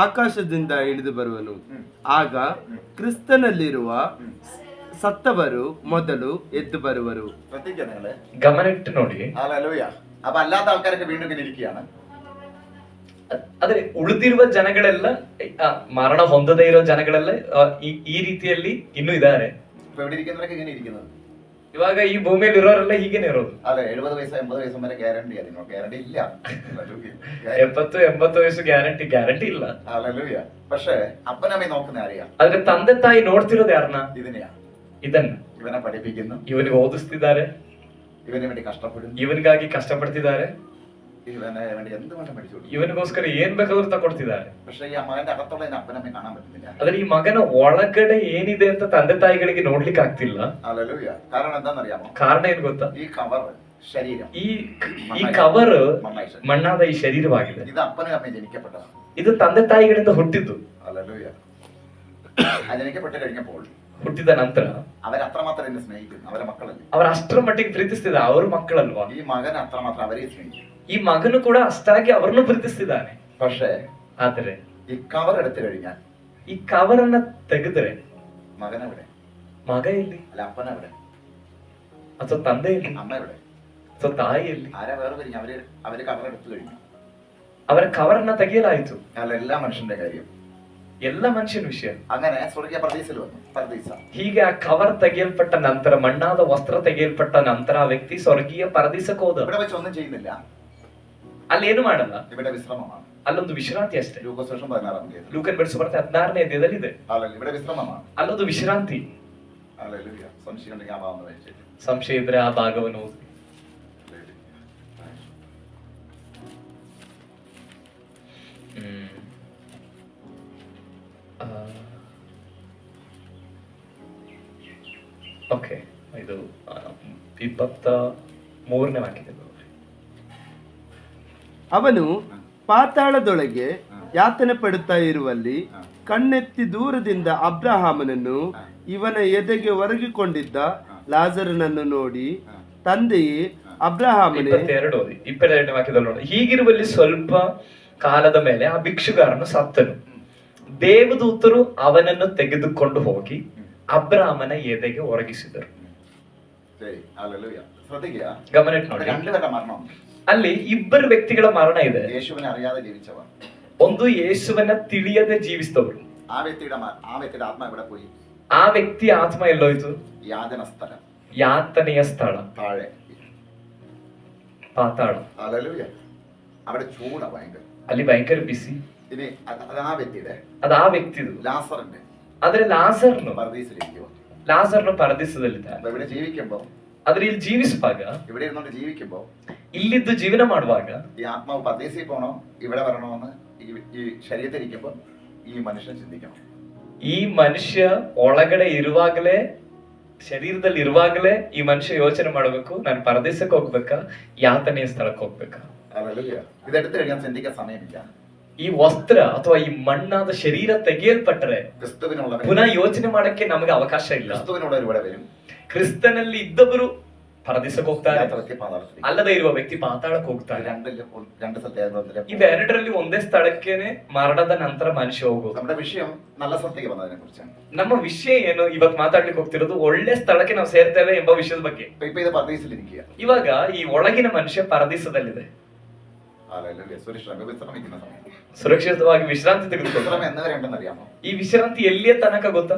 Speaker 4: ಆಕಾಶದಿಂದ ಇಳಿದು ಬರುವನು. ಆಗ ಕ್ರಿಸ್ತನಲ್ಲಿರುವ ಸತ್ತವರು ಮೊದಲು ಎದ್ದು ಬರುವರು.
Speaker 1: ശ്രദ്ധിക്കുക നിങ്ങള്.
Speaker 2: ಗಮನಿಟ್ಟು ನೋಡಿ.
Speaker 1: ഹല്ലേലൂയ. അപ്പൊ അല്ലാത്ത ആൾക്കാരൊക്കെ വീണ്ടും ഇങ്ങനെ ഇരിക്കുകയാണ്.
Speaker 2: ಆದ್ರೆ ಉಳಿದಿರುವ ಜನಗಳೆಲ್ಲ ಮರಣ ಹೊಂದದೇ ಇರೋ ಜನಗಳೆಲ್ಲ ಈ ರೀತಿಯಲ್ಲಿ ಇನ್ನೂ ಇದ್ದಾರೆ.
Speaker 1: ഇപ്പൊ ഇവിടെ ഇരിക്കുന്നവരൊക്കെ ഇങ്ങനെ ഇരിക്കുന്നത്.
Speaker 2: ಇವಾಗ ಈ ಭೂಮಿಯಲ್ಲಿ ಇರೋರೆಲ್ಲ ಹೀಗೇನೆ ಇರೋದು.
Speaker 1: അല്ലെ 70 വയസ്സ് 80 വയസ്സും വരെ ഗ്യാരണ്ടി നിങ്ങൾ ഗ്യാരണ്ടി ഇല്ല.
Speaker 2: 70-80 ವಯಸ್ಸು ಗ್ಯಾರಂಟಿ ಇಲ್ಲ.
Speaker 1: ഹല്ലേലൂയ. പക്ഷേ അപ്പനമ്മയെ നോക്കുന്ന ആരെയാ?
Speaker 2: ಆದ್ರೆ ತಂದೆ ತಾಯಿ ನೋಡ್ತಿರೋದು ಯಾರನ್ನ?
Speaker 1: ഇതിനെയാ.
Speaker 2: ಇದನ್ನ.
Speaker 1: ഇവനെ പഠിപ്പിക്കുന്നു,
Speaker 2: ಇವನಿಗೆ ಓದಿಸ್ತಿದ್ದಾರೆ,
Speaker 1: ഇവന് വേണ്ടി കഷ്ടപ്പെടുന്നു,
Speaker 2: ಇವನಿಗಾಗಿ ಕಷ್ಟಪಡ್ತಿದ್ದಾರೆ,
Speaker 1: ഇവനെ വേണ്ടി എന്ത് വേണം പഠിച്ചു.
Speaker 2: ಇವನಿಗೋಸ್ಕರ ಏನ್ ಬೇಕಾದ್ರೂ ತಗೊಡ್ತಿದ್ದಾರೆ.
Speaker 1: പക്ഷേ ഈ മകന്റെ ಅಗത്തുള്ള അപ്പനമ്മയെ കാണാൻ പറ്റുന്നില്ല.
Speaker 2: ಆದ್ರೆ ಈ ಮಗನ ಒಳಗಡೆ ಏನಿದೆ ಅಂತ ತಂದೆ ತಾಯಿಗಳಿಗೆ ನೋಡ್ಲಿಕ್ಕೆ ಆಗ್ತಿಲ್ಲ.
Speaker 1: ഹല്ലേലൂയ. കാരണം എന്താണെന്നറിയാമോ?
Speaker 2: ಕಾರಣ ಏನ್ ಗೊತ್ತಾ?
Speaker 1: ഈ കവർ ശരീരം,
Speaker 2: ಈ ಕವರ್ ಮಣ್ಣಾದ ಈ ಶರೀರವಾಗಿದೆ.
Speaker 1: ഇത് അപ്പനും അമ്മയും ജനിക്കപ്പെട്ടതാണ്.
Speaker 2: ಇದು ತಂದೆ ತಾಯಿಗಳಿಂದ ಹುಟ್ಟಿದ್ದು.
Speaker 1: ഹല്ലേലൂയ. ജനിക്കപ്പെട്ട് കഴിഞ്ഞപ്പോൾ
Speaker 2: ಹುಟ್ಟಿದ ನಂತರ
Speaker 1: അവരത്രമാത്രം എന്നെ സ്നേഹിക്കുന്നു. അവരെ മക്കളല്ലേ,
Speaker 2: ಅವ್ರ ಅಷ್ಟರ ಮಟ್ಟಿಗೆ ಪ್ರೀತಿಸ್ತಿದ್ದ ಅವ್ರ ಮಕ್ಕಳಲ್ವಾ?
Speaker 1: ഈ മകൻ അത്രമാത്രം അവരെ സ്നേഹിക്കും.
Speaker 2: ಈ ಮಗನು ಕೂಡ ಅಷ್ಟಾಗಿ ಅವ್ರನ್ನು ಪ್ರೀತಿಸ್ತಿದ್ದಾನೆ.
Speaker 1: പക്ഷേ
Speaker 2: ಆದ್ರೆ
Speaker 1: ഈ കവർ എടുത്തു കഴിഞ്ഞാൽ
Speaker 2: ಈ ಕವರನ್ನ ತೆಗೆದ್ರೆ
Speaker 1: മകൻ എവിടെ?
Speaker 2: ಮಗ ಎಲ್ಲಿ?
Speaker 1: അല്ല അപ്പൻ എവിടെ?
Speaker 2: ಅಥವಾ ತಂದೆ ಎಲ್ಲಿ?
Speaker 1: അമ്മ എവിടെ?
Speaker 2: ಅಥವಾ ತಾಯಿ ಎಲ್ಲಿ?
Speaker 1: ആരാ വേറെ കഴിഞ്ഞു? അവര് കവർ എടുത്തു കഴിഞ്ഞു.
Speaker 2: ಅವರ ಕವರನ್ನ ತೆಗೆಯಲಾಯಿತು.
Speaker 1: അല്ല എല്ലാ മനുഷ്യന്റെ കാര്യം,
Speaker 2: ಎಲ್ಲ ಮನುಷ್ಯನ ವಿಷಯ.
Speaker 1: അങ്ങനെ സ്വർഗീയ പർദീസിൽ വന്നു. പർദീസ.
Speaker 2: ಹೀಗೆ ಆ ಕವರ್ ತೆಗೆಯಲ್ಪಟ್ಟ ನಂತರ, ಮಣ್ಣಾದ ವಸ್ತ್ರ ತೆಗೆಯಲ್ಪಟ್ಟ ನಂತರ ಆ ವ್ಯಕ್ತಿ ಸ್ವರ್ಗೀಯ ಪರದೀಸಕ್ಕೆ ಹೋದ.
Speaker 1: ഇവിടെ വെച്ച് ഒന്നും ചെയ്യുന്നില്ല.
Speaker 2: ಅಲ್ಲಿ ಏನು ಮಾಡಲ್ಲ,
Speaker 1: ഇവിടെ ವಿಶ್ರಮമാണ്.
Speaker 2: ಅಲ್ಲೊಂದು ವಿಶ್ರಾಂತಿ ಅಷ್ಟೇ.
Speaker 1: ലൂക്കോസ് 16
Speaker 2: ಲೂಕನ್ ಬೆಳೆಸುವಂತೆ 16ನೇ ಅಧ್ಯಾಯದಲ್ಲಿ ಇದೆ.
Speaker 1: ഇവിടെ ವಿಶ್ರಮമാണ്.
Speaker 2: ಅಲ್ಲೊಂದು ವಿಶ್ರಾಂತಿ.
Speaker 1: ഹല്ലേലൂയ. സംശയം ഉണ്ടെങ്കിൽ ആ ഭാഗം വായിച്ചേക്ക്.
Speaker 2: ಸಂಶಯ ಇದ್ರೆ ಆ ಭಾಗವನ್ನು ಓದಿ. ಓಕೆ, ಇದು 23ನೇ ವಾಕ್ಯದಲ್ಲಿ.
Speaker 4: ಅವನು ಪಾತಾಳದೊಳಗೆ ಯಾತನೆ ಪಡುತ್ತಾ ಇರುವಲ್ಲಿ ಕಣ್ಣೆತ್ತಿ ದೂರದಿಂದ ಅಬ್ರಹಾಮನನ್ನು ಇವನ ಎದೆಗೆ ಒರಗಿಕೊಂಡಿದ್ದ ಲಾಜರನನ್ನು ನೋಡಿ, ತಂದೆಯೇ ಅಬ್ರಹಾಮನೇ,
Speaker 2: 22ನೇ ವಾಕ್ಯದಲ್ಲಿ ನೋಡಿ, ಹೀಗಿರುವಲ್ಲಿ ಸ್ವಲ್ಪ ಕಾಲದ ಮೇಲೆ ಆ ಭಿಕ್ಷುಗಾರನು ಸತ್ತನು. ದೇವದೂತರು ಅವನನ್ನು ತೆಗೆದುಕೊಂಡು ಹೋಗಿ ಅಬ್ರಹಾಮನ ಎದೆಗೆ ಒರಗಿಸಿದರು. ಗಮನಿಟ್ಟು ನೋಡಿ, ಅಲ್ಲಿ ಇಬ್ಬರು ವ್ಯಕ್ತಿಗಳ ಮರಣ ಇದೆ.
Speaker 1: യേശുവിനെ അറിയാതെ ജീവിച്ചവർ,
Speaker 2: ಒಂದು ಯೇಸುವನ್ನ ತಿಳಿಯದೆ ಜೀವಿಸಿದವರು.
Speaker 1: ആ വ്യക്തിയുടെ ആത്മ എവിടെ പോയി?
Speaker 2: ಆ ವ್ಯಕ್ತಿ ಆತ್ಮ ಎಲ್ಲೋಯ್ತು?
Speaker 1: യാതന സ്ഥലം,
Speaker 2: ಯಾತನೆಯ ಸ್ಥಳ,
Speaker 1: താഴെ
Speaker 2: ಪಾತಾಳ.
Speaker 1: ഹല്ലേലൂയ. അവിടെ ചൂടാ ഭയങ്കര,
Speaker 2: ಅಲ್ಲಿ ಭಯಂಕರ ಬಿಸಿ.
Speaker 1: ഇനി അത് ആ വ്യക്തിയുടെ,
Speaker 2: ಅದು ಆ ವ್ಯಕ್ತಿದು.
Speaker 1: ലാസറിന്റെ
Speaker 2: ಆದ್ರೆ ಲಾಜರ್ನು
Speaker 1: പർദീസിലിരിക്കുക.
Speaker 2: ಪರದೇಶದಲ್ಲಿದ್ದ.
Speaker 1: ഇവിടെ ജീവിക്കുമ്പോ,
Speaker 2: ಆದ್ರೆ ಇಲ್ಲಿ ಜೀವಿಸುವಾಗ,
Speaker 1: ഇവിടെ ഇരുന്നോണ്ട് ജീവിക്കുമ്പോ,
Speaker 2: ಇಲ್ಲಿದ್ದು ಜೀವನ ಮಾಡುವಾಗ
Speaker 1: ഈ ആത്മാവ് പർദീസിൽ പോണോ ഇവിടെ വരണമെന്ന് ഈ ശരീരത്തിരിക്കുമ്പോ ഈ മനുഷ്യൻ ചിന്തിക്കണം.
Speaker 2: ಈ ಮನುಷ್ಯ ಒಳಗಡೆ ಇರುವಾಗಲೇ, ಶರೀರದಲ್ಲಿ ಇರುವಾಗಲೇ ಈ ಮನುಷ್ಯ ಯೋಚನೆ ಮಾಡಬೇಕು, ನಾನು ಪರದೇಶಕ್ಕೆ ಹೋಗ್ಬೇಕಾ, ಯಾತನೆಯ ಸ್ಥಳಕ್ಕೆ ಹೋಗ್ಬೇಕಾ.
Speaker 1: ഇതെടുത്തു കഴിഞ്ഞാൽ ചിന്തിക്കാൻ സമയമില്ല.
Speaker 2: ಈ ವಸ್ತ್ರ ಅಥವಾ ಈ ಮಣ್ಣಾದ ಶರೀರ ತೆಗೆಯಲ್ಪಟ್ಟರೆ ಪುನಃ ಯೋಚನೆ ಮಾಡಕ್ಕೆ ನಮಗೆ ಅವಕಾಶ ಇಲ್ಲ. ಕ್ರಿಸ್ತನಲ್ಲಿ ಇದ್ದವರು ಪರದೇಶಕ್ಕೆ ಹೋಗ್ತಾರೆ, ಅಲ್ಲದೆ ಇರುವ ವ್ಯಕ್ತಿ ಪಾತಾಳಕ್ಕೆ ಹೋಗ್ತಾರೆ. ಇವೆರಡರಲ್ಲಿ ಒಂದೇ ಸ್ಥಳಕ್ಕೇನೆ ಮರಣದ ನಂತರ ಮನುಷ್ಯ ಹೋಗೋದು. ನಮ್ಮ ವಿಷಯ ಏನು ಇವತ್ತು ಮಾತಾಡ್ಲಿಕ್ಕೆ ಹೋಗ್ತಿರೋದು, ಒಳ್ಳೆ ಸ್ಥಳಕ್ಕೆ ನಾವು ಸೇರ್ತೇವೆ ಎಂಬ ವಿಷಯದ ಬಗ್ಗೆ. ಇವಾಗ ಈ ಒಳಗಿನ ಮನುಷ್ಯ ಪರದೇಶದಲ್ಲಿದೆ, ಸುರಕ್ಷಿತವಾಗಿ ವಿಶ್ರಾಂತಿ ತೆಗೆದುಕೊಳ್ಳ. ಈ ವಿಶ್ರಾಂತಿ ಎಲ್ಲಿಯ ತನಕ ಗೊತ್ತಾ?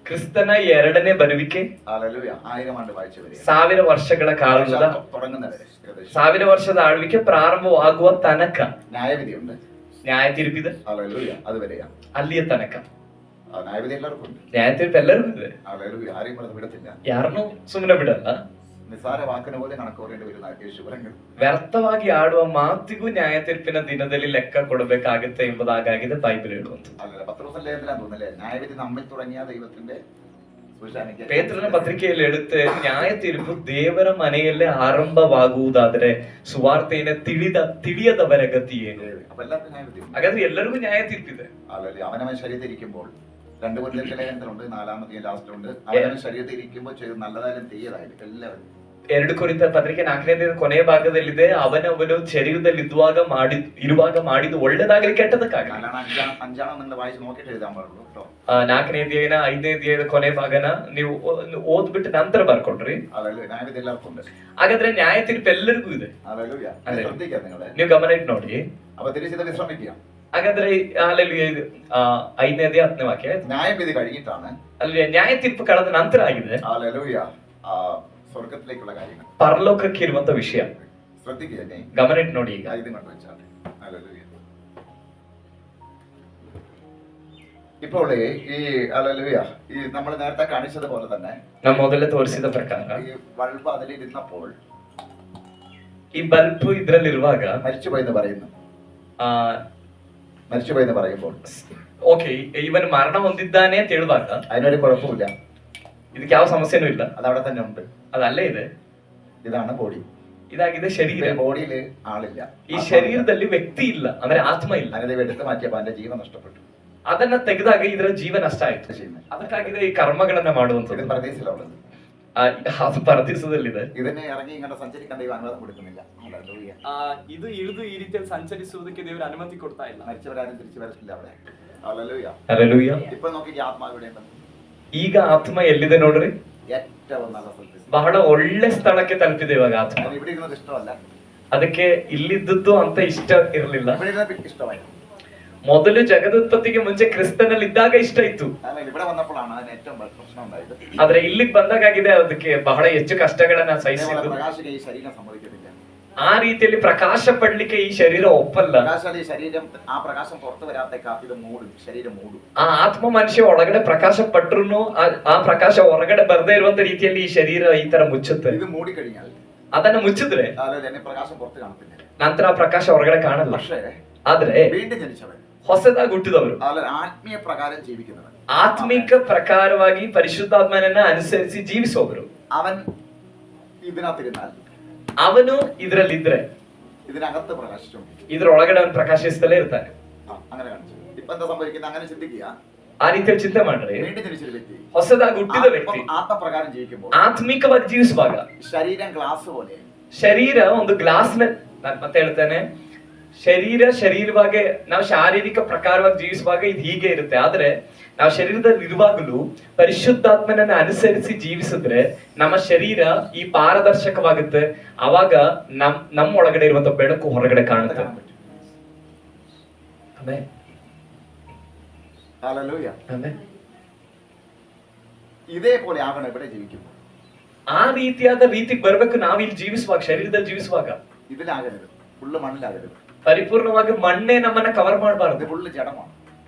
Speaker 2: ಕ್ರಿಸ್ತನ ಎರಡನೇ ಬರುವಿಕೆ 1000 ವರ್ಷಗಳ ಕಾಲದ, 1000 ವರ್ಷದ ಆಳ್ವಿಕೆ ಪ್ರಾರಂಭವಾಗುವ ತನಕ ನ್ಯಾಯ ತೀರ್ಪಿದೆ. ಅಲ್ಲಿಯ ತನಕ ನ್ಯಾಯ ತೀರ್ಪು ಎಲ್ಲರಿಗೂ ಇದೆ, ಯಾರನ್ನೂ ಸುಮ್ಮನೆ ಬಿಡಲ್ಲ. ವ್ಯರ್ಥವಾಗಿ ಆಡುವ ಮಾತಿಗೂ ನ್ಯಾಯ ತೀರ್ಪಿನ ದಿನದಲ್ಲಿ ಲೆಕ್ಕ ಕೊಡಬೇಕಾಗುತ್ತೆ ಎಂಬುದಾಗಿದೆ ಬೈಬಲ್ ಹೇಳುವಂಥದ್ದು. ಪೇತ್ರನ ಪತ್ರಿಕೆಯಲ್ಲಿ ಹೇಳುತ್ತೆ, ನ್ಯಾಯ ತೀರ್ಪು ದೇವರ ಮನೆಯಲ್ಲೇ ಆರಂಭವಾಗುವುದಾದರೆ ಸುವಾರ್ತೆಯನ್ನು ತಿಳಿಯದವರ ಗತಿ ಏನು? ಹಾಗಾದ್ರೆ ಎಲ್ಲರಿಗೂ ನ್ಯಾಯ ತೀರ್ಪಿದೆ.
Speaker 1: അവനവൻ ശരീരത്തിരിക്കുമ്പോൾ 2 കൊല്ലത്തിലുണ്ട്, 4ാമത്തെ ലാസ്റ്റിലുണ്ട്. അവനവൻ ശരീരത്തിരിക്കുമ്പോൾ ചെയ്ത് നല്ലതായാലും തീയതായാലും എല്ലാവരും
Speaker 2: 2 ಕೊರಿಂಥ ಪತ್ರಿಕೆ 4ನೇ ಕೊನೆಯ ಭಾಗದಲ್ಲಿದೆ, ಅವನು ಶರೀರದಲ್ಲಿ ಇರುವಾಗ ಮಾಡಿದ್ದು ಒಳ್ಳೇದಾಗಲಿ ಕೆಟ್ಟದಕ್ಕಾಗಲಿ.
Speaker 1: അല്ലാണ്ട് അഞ്ചാണോ നിങ്ങൾ വായിച്ച് നോക്കിയിട്ട് എഴുതാൻ പാടുള്ളൂ കേട്ടോ.
Speaker 2: 4ನೇ ಅಧ್ಯಾಯನ 5ನೇ ಅಧ್ಯಾಯದ ಕೊನೆ ಭಾಗನ ನೀವು ಓದ್ಬಿಟ್ಟು ನಂತರ ಬರ್ಕೊಡ್ರಿ.
Speaker 1: ഹല്ലേലൂയ. ന്യായവിധി എല്ലാവർക്കും ഉണ്ട്.
Speaker 2: ಹಾಗಾದ್ರೆ ನ್ಯಾಯ ತೀರ್ಪು ಎಲ್ಲರಿಗೂ ಇದೆ.
Speaker 1: ഹല്ലേലൂയ.
Speaker 2: അതെ.
Speaker 1: ശ്രദ്ധിക്കുക നിങ്ങളെ.
Speaker 2: ನೀವು ಗಮನ ಇಟ್ಟು ನೋಡಿ.
Speaker 1: അപ്പൊ തിരിച്ചിട്ട് വിശ്രമിക്കുക.
Speaker 2: ಹಾಗಾದ್ರೆ ಹಲ್ಲೆಲೂಯ 5ನೇ ಅಧ್ಯಾಯ 10ನೇ ವಾಕ್ಯ.
Speaker 1: ന്യായവിധി കഴിഞ്ഞിട്ടാണ്
Speaker 2: ಅಲ್ಲಿ ನ್ಯಾಯ ತೀರ್ಪು ಕಳೆದ ನಂತರ ಆಗಿದೆ
Speaker 1: ഹല്ലേലൂയ സ്വർഗത്തിലേക്കുള്ള കാര്യങ്ങൾ,
Speaker 2: ಪರಲೋಕಕ್ಕೆ ಇರುವಂತ ವಿಷಯ.
Speaker 1: ശ്രദ്ധിക്കുക. എന്നെ
Speaker 2: ಗಮನ ಇಟ್ಟು ನೋಡಿ. ಈಗ
Speaker 1: ഇത് കണ്ടു വെച്ചാൽ ഹല്ലേലൂയ. ഇപ്പോൾ ഈ ഹല്ലേലൂയ ഈ നമ്മൾ നേരത്തെ കാണിച്ചതുപോലെ തന്നെ
Speaker 2: ನಾವು ಮೊದಲೇ ತೋರಿಸಿದ ಪ್ರಕಾರ
Speaker 1: ഈ ബൾബ് അതിലിരുന്നപ്പോൾ
Speaker 2: ಈ ಬಲ್ಬ್ ಇದ್ರಲ್ಲಿರುವಾಗ
Speaker 1: മരിച്ചുപോയെന്ന് പറയുന്നു.
Speaker 2: ಆ
Speaker 1: മരിച്ചുപോയെന്ന് പറയുമ്പോൾ
Speaker 2: ಓಕೆ ಇವನು ಮರಣ ಹೊಂದಿದ್ದಾನೆ ಅಂತ ಹೇಳುವಾಗ
Speaker 1: അതിനൊരു കുഴപ്പമില്ല,
Speaker 2: ಇದಕ್ಕೆ ಯಾವ ಸಮಸ್ಯೆನೂ ಇಲ್ಲ,
Speaker 1: അതവിടെ തന്നെ ഉണ്ട്.
Speaker 2: ಅದಲ್ಲೇ ಇದೆ.
Speaker 1: ഇതാണ് ബോഡി.
Speaker 2: ಇದಾಗಿದೆ ಶರೀರ.
Speaker 1: ബോഡിയിൽ ആളില്ല,
Speaker 2: ಈ ಶರೀರದಲ್ಲಿ ವ್ಯಕ್ತಿ ಇಲ್ಲ, ಅಂದ್ರೆ ಆತ್ಮ ಇಲ್ಲ.
Speaker 1: അങ്ങനെ എടുത്തു മാറ്റിയപ്പോൾ അതിന്റെ ജീവൻ നഷ്ടപ്പെട്ടു.
Speaker 2: ಅದನ್ನ ತೆಗೆದಾಗ ಇದರ ಜೀವ ನಷ್ಟ ಆಯ್ತು.
Speaker 1: ചെയ്യുന്നത്
Speaker 2: ಅದಕ್ಕಾಗಿದೆ ಈ ಕರ್ಮಗಳನ್ನ
Speaker 1: ഇത്
Speaker 2: ಮಾಡುವಂಥದ್ದು.
Speaker 1: പരദേശിലുള്ളത്.
Speaker 2: ಅದು ಪರದೇಶದಲ್ಲಿದೆ.
Speaker 1: ഇതിനെ ഇറങ്ങി ഇങ്ങനെ സഞ്ചരിക്കാൻ ദൈവം അനുവാദം കൊടുക്കുന്നില്ല. ഹല്ലേലൂയ.
Speaker 2: ಇದು ಇಳಿದು ಈ ರೀತಿಯಲ್ಲಿ ಸಂಚರಿಸುವುದಕ್ಕೆ ದೇವರು ಅನುಮತಿ ಕೊಡ್ತಾ ಇಲ್ಲ.
Speaker 1: മരിച്ചവരാരും തിരിച്ചു വരത്തില്ല അവിടെ. ഹല്ലേലൂയ.
Speaker 2: ಹಲ್ಲೆಲೂಯ.
Speaker 1: ഇപ്പൊ നോക്കി ആത്മാവ് ഇവിടെ ഉണ്ട്.
Speaker 2: ಈಗ ಆತ್ಮ ಎಲ್ಲಿದೆ ನೋಡ್ರಿ,
Speaker 1: ഏറ്റവും നല്ല സ്ഥലത്ത്.
Speaker 2: ಬಹಳ ಒಳ್ಳೆ ಸ್ಥಳಕ್ಕೆ ತಲುಪಿದೆ ಇವಾಗ ಆತ್ಮ.
Speaker 1: അതിന് ഇവിടെ ഇരുന്നത് ഇഷ്ടമല്ല,
Speaker 2: ಅದಕ್ಕೆ ಇಲ್ಲಿದ್ದದ್ದು ಅಂತ ಇಷ್ಟ ಇರಲಿಲ್ಲ.
Speaker 1: ഇവിടെ ഇരുന്നത് ഇഷ്ടമായി.
Speaker 2: ಮೊದಲು ಜಗದುತ್ಪತ್ತಿಗೆ ಮುಂಚೆ ಕ್ರಿಸ್ತನಲ್ಲಿ ಇದ್ದಾಗ ಇಷ್ಟ ಇತ್ತು.
Speaker 1: കാരണം ഇവിടെ വന്നപ്പോഴാണ് അതിന് ഏറ്റവും പ്രശ്നം ഉണ്ടായത്.
Speaker 2: ಆದ್ರೆ ಇಲ್ಲಿಗೆ ಬಂದಾಗಿದೆ ಅದಕ್ಕೆ ಬಹಳ ಹೆಚ್ಚು ಕಷ್ಟಗಳನ್ನ
Speaker 1: അതേപോലെ
Speaker 2: ಸಹಿಸಿದ್ದು.
Speaker 1: പ്രകാശിക ഈ ശരീരം സമ്മതിക്കത്തില്ല.
Speaker 2: ಆ ರೀತಿಯಲ್ಲಿ ಪ್ರಕಾಶ ಪಡ್ಲಿಕ್ಕೆ ಈ ಶರೀರ ಒಪ್ಪಲ್ಲ.
Speaker 1: പ്രകാശാൽ ഈ ശരീരം ആ പ്രകാശം പുറത്തു വരാത്തേക്കാ ഇത് മൂടും, ശരീരം മൂടും.
Speaker 2: ಆ ಆತ್ಮ ಮನುಷ್ಯ ಒಳಗಡೆ ಪ್ರಕಾಶ ಪಟ್ರು ಆ ಪ್ರಕಾಶ ಹೊರಗಡೆ ಬರದೇ ಇರುವಂತ ರೀತಿಯಲ್ಲಿ ಈ ಶರೀರ ಈ ತರ ಮುಚ್ಚುತ್ತೆ.
Speaker 1: ഇത് മൂടിക്കഴിഞ്ഞാൽ
Speaker 2: ಅದನ್ನ ಮುಚ್ಚಿದ್ರೆ
Speaker 1: അതായത് എന്നെ പ്രകാശം പുറത്ത് കാണത്തില്ല.
Speaker 2: ನಂತರ ಆ ಪ್ರಕಾಶ ಹೊರಗಡೆ ಕಾಣಲ್ಲ.
Speaker 1: പക്ഷേ
Speaker 2: ಆದ್ರೆ
Speaker 1: വീണ്ടും ജനിച്ചവൻ,
Speaker 2: ಹೊಸದಾಗಿ ಹುಟ್ಟಿದವರು,
Speaker 1: അതായത് ആത്മീയ പ്രകാരം ജീവിക്കുന്നവൻ,
Speaker 2: ಆತ್ಮಿಕ ಪ್ರಕಾರವಾಗಿ ಪರಿಶುದ್ಧಾತ್ಮನನ್ನ ಅನುಸರಿಸಿ ಜೀವಿಸುವವರು,
Speaker 1: അവൻ ഇതിനകത്തിരുന്നാൽ
Speaker 2: ಅವನು ಇದ್ರಲ್ಲಿದ್ರೆ
Speaker 1: ഇതിനകത്ത് പ്രകാശിച്ചുകൊണ്ടിരിക്കും.
Speaker 2: ಇದ್ರೊಳಗಡೆ ಅವನು ಪ್ರಕಾಶಿಸ್ತಲೇ ഇರ್ತಾನೆ.
Speaker 1: അങ്ങനെ കാണിച്ചു. ഇപ്പൊ എന്താ സംഭവിക്കുന്നത്? അങ്ങനെ ചിന്തിക്കുക.
Speaker 2: ಆ ರೀತಿಯಲ್ಲಿ ಚಿಂತೆ ಮಾಡ್ರಿ.
Speaker 1: വീണ്ടും ജനിച്ചൊരു വ്യക്തി
Speaker 2: ಹೊಸದಾಗಿ ಹುಟ್ಟಿದ ವ್ಯಕ್ತಿ
Speaker 1: ആത്മപ്രകാരം ജീവിക്കുമ്പോൾ
Speaker 2: ಆತ್ಮಿಕವಾಗಿ ಜೀವಿಸುವಾಗ
Speaker 1: ശരീരം ഗ്ലാസ് പോലെ,
Speaker 2: ಶರೀರ ಒಂದು ಗ್ಲಾಸ್ ನಾನು ಮತ್ತೆ ಹೇಳ್ತೇನೆ, ಶರೀರವಾಗಿ ನಾವು ಶಾರೀರಿಕ ಪ್ರಕಾರವಾಗಿ ಜೀವಿಸುವಾಗ ಇದು ಹೀಗೆ ಇರುತ್ತೆ. ಆದ್ರೆ ನಾವು ಶರೀರದಲ್ಲಿ ಇರುವಾಗಲೂ ಪರಿಶುದ್ಧಾತ್ಮನನ್ನ ಅನುಸರಿಸಿ ಜೀವಿಸಿದ್ರೆ ನಮ್ಮ ಶರೀರ ಈ ಪಾರದರ್ಶಕವಾಗುತ್ತೆ. ಅವಾಗ ನಮ್ಮ ಒಳಗಡೆ ಇರುವಂತ ಬೆಳಕು ಹೊರಗಡೆ ಕಾಣುತ್ತೆ. ಆಮೆನ್.
Speaker 1: ഹല്ലേലൂയ.
Speaker 2: ಆಮೆನ್.
Speaker 1: ഇതേപോലെ ആവണം ഇവിടെ ജീവിക്കുമ്പോൾ.
Speaker 2: ಆ ರೀತಿಯಾದ ರೀತಿಗೆ ಬರ್ಬೇಕು ನಾವು ಇಲ್ಲಿ ಜೀವಿಸುವಾಗ, ಶರೀರದಲ್ಲಿ ಜೀವಿಸುವಾಗ.
Speaker 1: ഇതിലാകരുത്, ഫുള്ള് മണ്ണിലാകരുത്.
Speaker 2: ಪರಿಪೂರ್ಣವಾಗಿ ಮಣ್ಣೆ ನಮ್ಮನ್ನ ಕವರ್
Speaker 1: ഇത്
Speaker 2: ಮಾಡಬಾರದು.
Speaker 1: ഫുള്ള് ജഡമാണ്.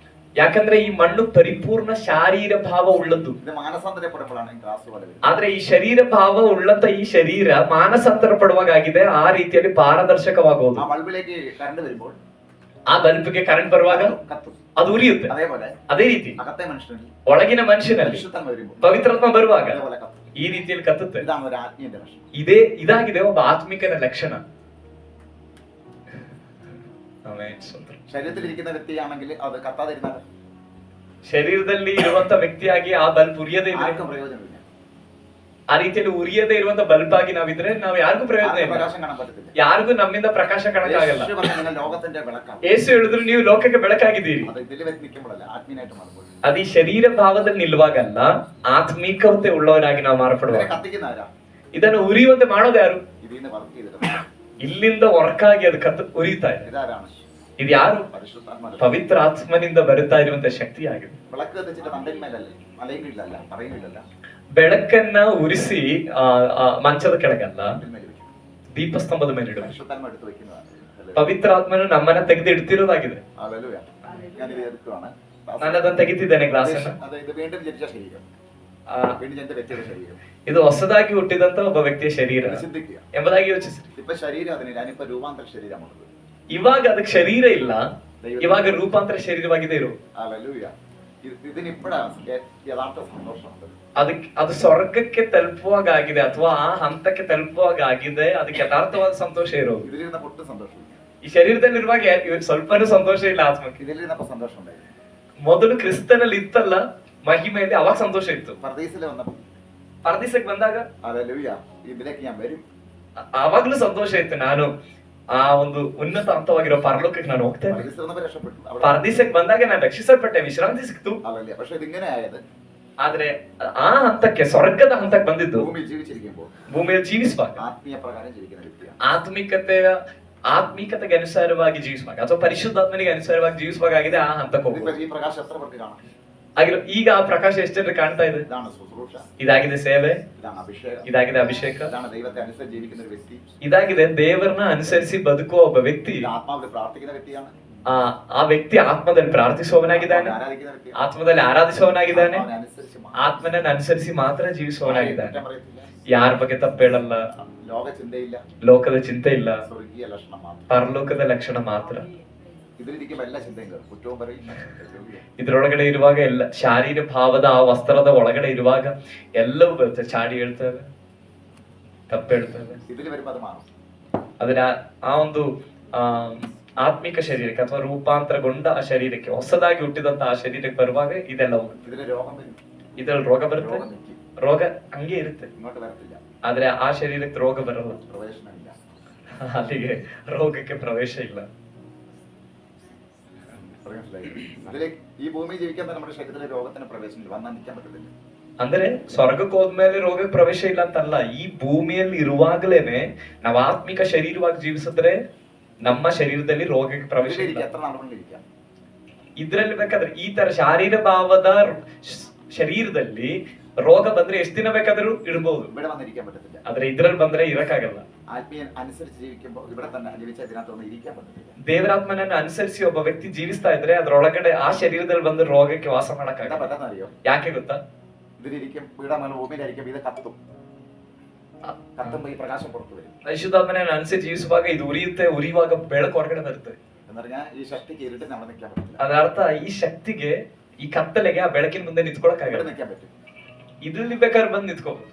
Speaker 2: ಯಾಕಂದ್ರೆ ಈ ಮಣ್ಣು ಪರಿಪೂರ್ಣ ಶಾರೀರ ಭಾವ ಉಳ್ಳದ್ದು.
Speaker 1: ഇത് മാനസാന്തരപ്പെടുമ്പോഴാണ് ഈ ഗ്ലാസ് പോലെ വരുന്നത്.
Speaker 2: ಆದ್ರೆ ಈ ಶರೀರ ಭಾವ ಉಳ್ಳಂತ ಈ ಶರೀರ ಮಾನಸಾಂತರ ಪಡುವಾಗಿದೆ. ಆ ರೀತಿಯಲ್ಲಿ ಪಾರದರ್ಶಕವಾಗೋದು.
Speaker 1: ആ ബൾബിലേക്ക് കറണ്ട് വരുമ്പോൾ
Speaker 2: ಆ ಬಲ್ಬ್ಗೆ ಕರೆಂಟ್ ಬರುವಾಗ
Speaker 1: കത്തും.
Speaker 2: ಅದು ಉರಿಯುತ್ತೆ.
Speaker 1: അതേപോലെ
Speaker 2: ಅದೇ ರೀತಿ
Speaker 1: അകത്തെ മനുഷ്യനിൽ
Speaker 2: ಒಳಗಿನ ಮನುಷ್ಯನಲ್ಲಿ
Speaker 1: പരിശുദ്ധാത്മ വരുമ്പോൾ
Speaker 2: ಪವಿತ್ರಾತ್ಮ ಬರುವಾಗ
Speaker 1: അതേപോലെ കത്തും.
Speaker 2: ಈ ರೀತಿಯಲ್ಲಿ ಕತ್ತುತ್ತೆ.
Speaker 1: ഇതാണ് ഒരു ആത്മീയന്റെ ലക്ഷണം.
Speaker 2: ಇದಾಗಿದೆ ಒಬ್ಬ ಆತ್ಮಿಕನ ಲಕ್ಷಣ. ಆಮೆನ್. ಸ್ತೋತ್ರ.
Speaker 1: ശരീരത്തിലിരിക്കുന്ന വ്യക്തിയാണെങ്കിൽ അത് കത്താതിരുന്നാൽ
Speaker 2: ಶರೀರದಲ್ಲಿ ಇರುವಂತ ವ್ಯಕ್ತಿಯಾಗಿ ಆ ಬಲ್ಬ್ ಉರಿಯದೇ ಇದ್ರೆ,
Speaker 1: ആർക്കും പ്രയോജനമില്ല.
Speaker 2: ಆ ರೀತಿಯಲ್ಲಿ ಉರಿಯದೇ ಇರುವಂತ ಬಲ್ಬ್ ಆಗಿ ನಾವಿದ್ರೆ ನಾವು ಯಾರಿಗೂ ಪ್ರಯೋಜನ
Speaker 1: ആർക്കും
Speaker 2: ಇಲ್ಲ.
Speaker 1: പ്രകാശം കാണാൻ പറ്റത്തില്ല.
Speaker 2: ಯಾರಿಗೂ ನಮ್ಮಿಂದ ಪ್ರಕಾಶ ಕಾಣಕ್ಕಾಗಲ್ಲ.
Speaker 1: യേശു പറഞ്ഞു, നിങ്ങൾ ലോകത്തിന്റെ വിളക്കാണ്.
Speaker 2: ಏಸು ಹೇಳಿದ್ರು ನೀವು ಲೋಕಕ್ಕೆ ಬೆಳಕಾಗಿದ್ದೀರಿ.
Speaker 1: അത് ഇതിൽ നിൽക്കുമ്പോഴല്ല, ആത്മീയനായിട്ട് മാറുമ്പോൾ.
Speaker 2: ಅದು ಈ ಶರೀರ ಭಾವದಲ್ಲಿ ನಿಲ್ಲುವಾಗಲ್ಲ, ಆತ್ಮೀಕತೆ ಉಳ್ಳವರಾಗಿ ನಾವು
Speaker 1: ഇതിനെ
Speaker 2: ಮಾರ್ಪಡುವಾಗ.
Speaker 1: കത്തിക്കുന്ന ആരാ?
Speaker 2: ಇದನ್ನು ಉರಿಯುವಂತೆ ಮಾಡೋದು ಯಾರು?
Speaker 1: ഇതിന്ന് വർക്ക് ചെയ്തിട്ട്
Speaker 2: ಇಲ್ಲಿಂದ ವರ್ಕ್ ಆಗಿ ಅದು ಉರಿತಾ ಇದೆ.
Speaker 1: ഇതാരാണ്?
Speaker 2: ಇದು ಯಾರು?
Speaker 1: പരിശുദ്ധാത്മാ.
Speaker 2: ಪವಿತ್ರ ಆತ್ಮನಿಂದ ಬರುತ್ತಾ ಇರುವಂತ ಶಕ್ತಿ ಆಗಿದೆ.
Speaker 1: വിളക്ക് കത്തിച്ചിട്ട് തണ്ടന്മേലല്ലേ, മലയിലില്ല, പറയുന്നില്ല,
Speaker 2: ಬೆಳಕನ್ನ ಉರಿಸಿ ಮಂಚದ ಕೆಳಗಲ್ಲ,
Speaker 1: തണ്ടന്മേൽ വെക്കും.
Speaker 2: ದೀಪಸ್ತಂಭದ ಮೇಲೆ ಇಡುವ.
Speaker 1: പരിശുദ്ധാത്മ എടുത്ത് വെക്കുന്നതാണ്.
Speaker 2: ಪವಿತ್ರ ಆತ್ಮನು ನಮ್ಮನ್ನ ತೆಗೆದು ಇಡ್ತಿರೋದಾಗಿದೆ.
Speaker 1: ഹല്ലേലൂയ. ഞാനിത് എടുക്കുകയാണ്.
Speaker 2: ನಾನು ಅದನ್ನ ತೆಗಿತಿದ್ದೇನೆ ಗ್ಲಾಸ್ ಅನ್ನ.
Speaker 1: അത് ഇത് വീണ്ടും ജനിച്ച ശരീരം, വീണ്ടും ജനിച്ച വ്യക്തിയുടെ ശരീരം.
Speaker 2: ಇದು ಹೊಸದಾಗಿ ಹುಟ್ಟಿದಂತ ಒಬ್ಬ ವ್ಯಕ್ತಿಯ ಶರೀರ
Speaker 1: ഇത് ചിന്തിക്കുക.
Speaker 2: ಎಂಬುದಾಗಿ ಯೋಚಿಸ್ರಿ.
Speaker 1: ഇപ്പൊ ശരീരം അതിനില്ല, ഞാനിപ്പോ രൂപാന്തര ശരീരമാണത്.
Speaker 2: ಇವಾಗ ಅದಕ್ಕೆ ಶರೀರ ಇಲ್ಲ, ಇವಾಗ ರೂಪಾಂತರ ಶರೀರವಾಗಿದೆ ಇರು.
Speaker 1: ഹല്ലേലൂയ. ഇതിനിപ്പോഴാണ് യഥാർത്ഥ സന്തോഷം.
Speaker 2: ಅದು ಸ್ವರ್ಗಕ್ಕೆ ತಲುಪುವಾಗ ಆಗಿದೆ, ಅಥವಾ ಆ ಹಂತಕ್ಕೆ ತಲುಪುವಾಗ ಆಗಿದೆ. ಅದಕ್ಕೆ ಯಥಾರ್ಥವಾದ ಸಂತೋಷ ಇರೋದು.
Speaker 1: ഇതിലിരുന്നപ്പോ ഒട്ടും സന്തോഷമില്ല.
Speaker 2: ಈ ಶರೀರದಲ್ಲಿರುವಾಗ ಸ್ವಲ್ಪನೂ ಸಂತೋಷ ಇಲ್ಲ ಆತ್ಮಕ್ಕೆ.
Speaker 1: ഇതിലിരുന്നപ്പോ സന്തോഷം ഉണ്ടായിരുന്നു.
Speaker 2: ಮೊದಲು ಕ್ರಿಸ್ತನಲ್ಲಿ ಇತ್ತಲ್ಲ ಮಹಿಮೆಯಲ್ಲಿ, ಅವಾಗ ಸಂತೋಷ ಇತ್ತು.
Speaker 1: പർദീസിൽ വന്നപ്പോ
Speaker 2: ಪರದೀಸಕ್ಕೆ ಬಂದಾಗ
Speaker 1: ഹല്ലേലൂയ ഇതിലേക്ക് ഞാൻ വരും.
Speaker 2: ಆವಾಗ್ಲೂ ಸಂತೋಷ ಇತ್ತು. ನಾನು ಆ ಒಂದು ಉನ್ನತ ಹಂತವಾಗಿರೋ ಪರಲೋಕಕ್ಕೆ ನಾನು ಹೋಗ್ತೇನೆ.
Speaker 1: പരദീസയിൽ വന്നപ്പോൾ രക്ഷപ്പെട്ടു. അവിടെ
Speaker 2: ಪರದೀಸಕ್ಕೆ ಬಂದಾಗ ನಾನು ರಕ್ಷಿಸಲ್ಪಟ್ಟೆ, ವಿಶ್ರಾಂತಿ ಸಿಕ್ತು.
Speaker 1: ഹല്ലേലൂയ. പക്ഷെ ഇതിങ്ങനെ ആയത്
Speaker 2: ಆದ್ರೆ ಆ ಹಂತಕ್ಕೆ, ಸ್ವರ್ಗದ ಹಂತಕ್ಕೆ ಬಂದಿದ್ದು
Speaker 1: ഭൂമിയിൽ ജീവിച്ചിരിക്കുമ്പോൾ
Speaker 2: ಭೂಮಿಯಲ್ಲಿ ಜೀವಿಸುವಾಗ,
Speaker 1: ആത്മീയ പ്രകാരം ജീവിക്കുന്ന വ്യക്തിയാണ്.
Speaker 2: ಆತ್ಮಿಕತೆಗೆ ಅನುಸಾರವಾಗಿ ಜೀವಿಸುವಾಗ ಅಥವಾ ಪರಿಶುದ್ಧಾತ್ಮನಿಗೆ ಅನುಸಾರವಾಗಿ ಜೀವಿಸುವಾಗ ಆಗಿದೆ ಆ ಹಂತಕ್ಕೆ ಹೋಗುವುದು.
Speaker 1: ഇതിപ്പോ ഈ പ്രകാശം എത്ര പേർക്ക് കാണാം?
Speaker 2: ಆಗಿರೋ ಈಗ ಆ ಪ್ರಕಾಶ ಎಷ್ಟೆಂದ್ರೆ ಕಾಣ್ತಾ ಇದೆ.
Speaker 1: ഇതാണ് ശുശ്രൂഷ,
Speaker 2: ಇದಾಗಿದೆ ಸೇವೆ,
Speaker 1: ഇതാണ് അഭിഷേകം,
Speaker 2: ಇದಾಗಿದೆ ಅಭಿಷೇಕ,
Speaker 1: ഇതാണ് ദൈവത്തെ അനുസരിച്ച് ജീവിക്കുന്ന ഒരു വ്യക്തി,
Speaker 2: ಇದಾಗಿದೆ ದೇವರನ್ನ ಅನುಸರಿಸಿ ಬದುಕುವ ಒಬ್ಬ ವ್ಯಕ್ತಿ.
Speaker 1: ഇത് ആത്മാവിൽ പ്രാർത്ഥിക്കുന്ന വ്യക്തിയാണ്,
Speaker 2: ಆ ವ್ಯಕ್ತಿ ಆತ್ಮದಲ್ಲಿ ಪ್ರಾರ್ಥಿಸುವವನಾಗಿದ್ದಾನೆ,
Speaker 1: ആരാധിക്കുന്ന വ്യക്തിയാണ്,
Speaker 2: ಆತ್ಮದಲ್ಲಿ ಆರಾಧಿಸುವವನಾಗಿದ್ದಾನೆ,
Speaker 1: ആത്മാവിനെ അനുസരിച്ച്
Speaker 2: ಆತ್ಮನನ್ನು ಅನುಸರಿಸಿ ಮಾತ್ರ ಜೀವಿಸುವವನಾಗಿದ್ದಾನೆ.
Speaker 1: കുറ്റം പറയത്തില്ല,
Speaker 2: ಯಾರ ಬಗ್ಗೆ ತಪ್ಪು ಹೇಳಲ್ಲ,
Speaker 1: ലോക ചിന്തയില്ല,
Speaker 2: ಲೋಕದ ಚಿಂತೆ ಇಲ್ಲ,
Speaker 1: സ്വർഗീയ ലക്ഷണം മാത്രം.
Speaker 2: ಪರಲೋಕದ ಲಕ್ಷಣ ಮಾತ್ರ.
Speaker 1: ഇതിലിരിക്കുമ്പോ എല്ലാ ചിന്തയും കേൾക്കും, കുറ്റവും പറയും.
Speaker 2: ಇದ್ರೊಳಗಡೆ ಇರುವಾಗ ಎಲ್ಲ ಶಾರೀರ ಭಾವದ ಆ ವಸ್ತ್ರದ ಒಳಗಡೆ ಇರುವಾಗ ಎಲ್ಲವೂ ಬರುತ್ತೆ. ಚಾಡಿ ಹೇಳ್ತೇವೆ, ತಪ್ಪು ಹೇಳ್ತೇವೆ.
Speaker 1: ഇതിൽ വരുമ്പോ അത് മാറും.
Speaker 2: ಅದನ್ನ ಆ ಒಂದು ಆತ್ಮಿಕ ಶರೀರಕ್ಕೆ ಅಥವಾ ರೂಪಾಂತರಗೊಂಡ ಆ ಶರೀರಕ್ಕೆ, ಹೊಸದಾಗಿ ಹುಟ್ಟಿದಂತ ಆ ಶರೀರಕ್ಕೆ ಬರುವಾಗ ಇದೆಲ್ಲ ಹೋಗುತ್ತೆ.
Speaker 1: ഇതിന് രോഗം വരും,
Speaker 2: ಇದ್ರಲ್ಲಿ ರೋಗ ಬರುತ್ತೆ,
Speaker 1: രോഗം നിൽക്കും,
Speaker 2: ರೋಗ ಹಂಗೆ ಇರುತ್ತೆ.
Speaker 1: ഇങ്ങോട്ട് വരത്തില്ല,
Speaker 2: ಆದ್ರೆ ಆ ಶರೀರಕ್ಕೆ ರೋಗ ಬರಲ್ಲ,
Speaker 1: പ്രവേശനമില്ല.
Speaker 2: ಅಲ್ಲಿಗೆ ರೋಗಕ್ಕೆ ಪ್ರವೇಶ ಇಲ್ಲ.
Speaker 1: അതിലേക്ക് ഈ ഭൂമി ജീവിക്കാൻ തന്നെ നമ്മുടെ ശരീരത്തിലെ രോഗത്തിന് പ്രവേശനമില്ല, വന്നാൽ നിൽക്കാൻ പറ്റത്തില്ല.
Speaker 2: ಅಂದ್ರೆ ಸ್ವರ್ಗಕ್ಕೆ ಹೋದ್ಮೇಲೆ ರೋಗಕ್ಕೆ ಪ್ರವೇಶ ಇಲ್ಲ ಅಂತಲ್ಲ, ಈ ಭೂಮಿಯಲ್ಲಿ ಇರುವಾಗಲೇನೆ ನಾವು ಆತ್ಮಿಕ ಶರೀರವಾಗಿ ಜೀವಿಸಿದ್ರೆ ನಮ್ಮ ಶರೀರದಲ್ಲಿ ರೋಗಕ್ಕೆ ಪ್ರವೇಶ ಇಲ್ಲ.
Speaker 1: ഇതിലിരിക്കാം, എത്ര നാളുകളിലിരിക്കാം.
Speaker 2: ಇದ್ರಲ್ಲಿ ಬೇಕಾದ್ರೆ ಈ ತರ ಶಾರೀರ ಭಾವದ ಶರೀರದಲ್ಲಿ ರೋಗ ಬಂದ್ರೆ ಎಷ್ಟು ದಿನ ಬೇಕಾದ್ರೂ ಇಡಬಹುದು,
Speaker 1: ഇവിടെ വന്നിരിക്കാൻ പറ്റത്തില്ല.
Speaker 2: ಆದ್ರೆ ಇದ್ರಲ್ಲಿ ಬಂದ್ರೆ ಇರಕ್ಕಾಗಲ್ಲ.
Speaker 1: ആത്മീയ അനുസരിച്ച് ജീവിക്കുമ്പോൾ ഇവിടെ തന്നെ ജീവിച്ച ഇതിനകത്തൊന്നും ഇരിക്കാൻ പറ്റത്തില്ല.
Speaker 2: ದೇವರಾತ್ಮನನ್ನು ಅನುಸರಿಸಿ ಒಬ್ಬ ವ್ಯಕ್ತಿ ಜೀವಿಸ್ತಾ ಇದ್ರೆ ಅದ್ರೊಳಗಡೆ ಆ ಶರೀರದಲ್ಲಿ ಬಂದು ರೋಗಕ್ಕೆ ವಾಸ
Speaker 1: എന്താ
Speaker 2: ಮಾಡಕ್ಕಾಗಲ್ಲ.
Speaker 1: പറ്റാന്നറിയോ?
Speaker 2: ಯಾಕೆ ಗೊತ್ತಾ?
Speaker 1: ഇതിലിരിക്കും, ഇവിടെ നമ്മൾ ഭൂമിയിലായിരിക്കും, ഇത് കത്തും, കത്തുമ്പോ ഈ പ്രകാശം പുറത്തു വരും.
Speaker 2: ಪರಿಶುದ್ಧಾತ್ಮನನ್ನು ಅನುಸರಿಸಿ ಜೀವಿಸುವಾಗ ಇದು ಉರಿಯುವಾಗ ಬೆಳಕು ಹೊರಗಡೆ ಬರುತ್ತೆ.
Speaker 1: എന്ന് പറഞ്ഞാൽ ഈ ശക്തിക്ക് ഇരുട്ട് നമ്മൾ നിൽക്കാൻ പറ്റില്ല.
Speaker 2: ಅದರ ಅರ್ಥ ಈ ಶಕ್ತಿಗೆ, ಈ ಕತ್ತಲೆಗೆ ಆ ಬೆಳಕಿನ ಮುಂದೆ
Speaker 1: ഇവിടെ
Speaker 2: ನಿಂತ್ಕೊಳಕ್ಕಾಗಲ್ಲ.
Speaker 1: നിൽക്കാൻ പറ്റും,
Speaker 2: ಇದ್ರಲ್ಲಿ ಬೇಕಾದ್ರೆ ಬಂದು ನಿಂತ್ಕೋಬಹುದು.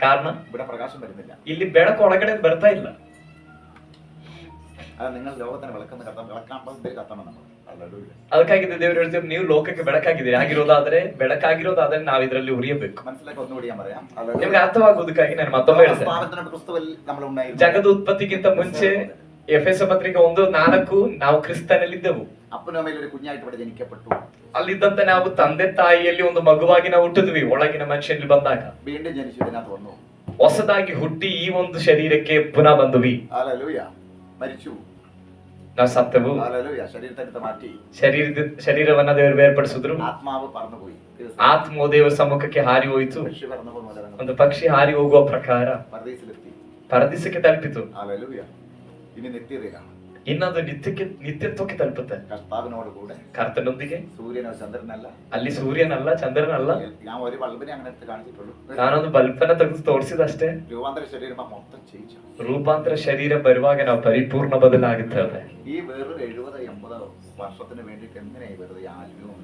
Speaker 2: ಕಾರಣ
Speaker 1: ഇവിടെ പ്രകാശം വരുന്നില്ല.
Speaker 2: ಇಲ್ಲಿ ಬೆಳಕು ಒಳಗಡೆ ಬರ್ತಾ ಇಲ್ಲ.
Speaker 1: അത് നിങ്ങൾ ലോകത്തിന് വിളക്കുന്ന വിളക്കാൻ കത്തണം നമ്മൾ.
Speaker 2: ಅದಕ್ಕಾಗಿದೆ ದೇವರು ಹೇಳ್ತೀವಿ, ನೀವು ಲೋಕಕ್ಕೆ ಬೆಳಕಾಗಿದ್ದೀರಿ. ಬೆಳಕಾಗಿರೋದಾದ್ರೆ ನಾವ್ ಇದ್ರಲ್ಲಿ ಉರಿಯಬೇಕು.
Speaker 1: മനസ്സിലാക്കി ഒന്നുകൂടി ഞാൻ പറയാം.
Speaker 2: ನಿಮ್ಗೆ ಅರ್ಥವಾಗುವುದಕ್ಕಾಗಿ ನಾನು ಮತ್ತೊಮ್ಮೆ ಹೇಳ್ತೇನೆ.
Speaker 1: സ്ഥാപനത്തിന്റെ ക്രിസ്തുവിൽ നമ്മൾ ഉണ്ടായിരുന്നു.
Speaker 2: ಜಗದ ಉತ್ಪತ್ತಿಗಿಂತ ಮುಂಚೆ ಎಫೆಸ ಪತ್ರಿಕೆ 1:4 ನಾವು ಕ್ರಿಸ್ತನಲ್ಲಿದ್ದೆವು.
Speaker 1: അപ്പനമ്മയിൽ ഒരു കുഞ്ഞായിട്ട് ഇവിടെ ജനിക്കപ്പെട്ടു.
Speaker 2: ಅಲ್ಲಿದ್ದಂತೆ ನಾವು ತಂದೆ ತಾಯಿಯಲ್ಲಿ ಒಂದು ಮಗುವಾಗಿ ನಾವು ಹುಟ್ಟಿದ್ವಿ. ಒಳಗಿನ ಮನುಷ್ಯನಲ್ಲಿ ಬಂದಾಗ
Speaker 1: വീണ്ടും ജനിച്ചു ഇതിനകത്ത് വന്നു.
Speaker 2: ಹೊಸದಾಗಿ ಹುಟ್ಟಿ ಈ ಒಂದು ಶರೀರಕ್ಕೆ ಪುನಃ ಬಂದ್ವಿ.
Speaker 1: ഹല്ലേലൂയ. മരിച്ചു,
Speaker 2: ನಾವು ಸತ್ತವು.
Speaker 1: ഹല്ലേലൂയ. ശരീരത്തെ എടുത്ത് മാറ്റി,
Speaker 2: ಶರೀರವನ್ನ ದೇವರು ಬೇರ್ಪಡಿಸಿದ್ರು.
Speaker 1: ആത്മാവ് പറന്നുപോയി,
Speaker 2: ಆತ್ಮವು ದೇವರ ಸಮ್ಮುಖಕ್ಕೆ ಹಾರಿ ಹೋಯಿತು.
Speaker 1: പക്ഷി പറന്നുപോകുന്ന
Speaker 2: ಒಂದು ಪಕ್ಷಿ ಹಾರಿ ಹೋಗುವ ಪ್ರಕಾರ
Speaker 1: പരദീസിലെത്തി.
Speaker 2: ಪರದೀಸಕ್ಕೆ ತಲುಪಿತು.
Speaker 1: ഹല്ലേലൂയ. ഇനി നിത്യതയിലാണ്,
Speaker 2: ಇನ್ನೊಂದು ನಿತ್ಯತ್ವಕ್ಕೆ ತಲುಪುತ್ತೆ.
Speaker 1: കർത്താവിനോട് കൂടെ,
Speaker 2: ಕರ್ತನೊಂದಿಗೆ.
Speaker 1: സൂര്യനോ ചന്ദ്രനല്ല,
Speaker 2: ಅಲ್ಲಿ ಸೂರ್ಯನಲ್ಲ, ಚಂದ್ರನಲ್ಲ.
Speaker 1: ഞാൻ ഒരു ബൾബിനെ അങ്ങനെ എടുത്ത് കാണിച്ചിട്ടുള്ളൂ.
Speaker 2: ನಾನೊಂದು ಬಲ್ಬನ್ನ ತೆಗೆದು ತೋರಿಸಿದಷ್ಟೇ.
Speaker 1: രൂപാന്തര ശരീരം മൊത്തം ചെയ്യിച്ചു.
Speaker 2: ರೂಪಾಂತರ ಶರೀರ ಬರುವಾಗ ನಾವು ಪರಿಪೂರ್ಣ ಬದಲಾಗುತ್ತೇವೆ.
Speaker 1: ഈ വെറും 70-80 വർഷത്തിന് വേണ്ടിയിട്ട് എങ്ങനെയായി വെറുതെ ആത്മീയം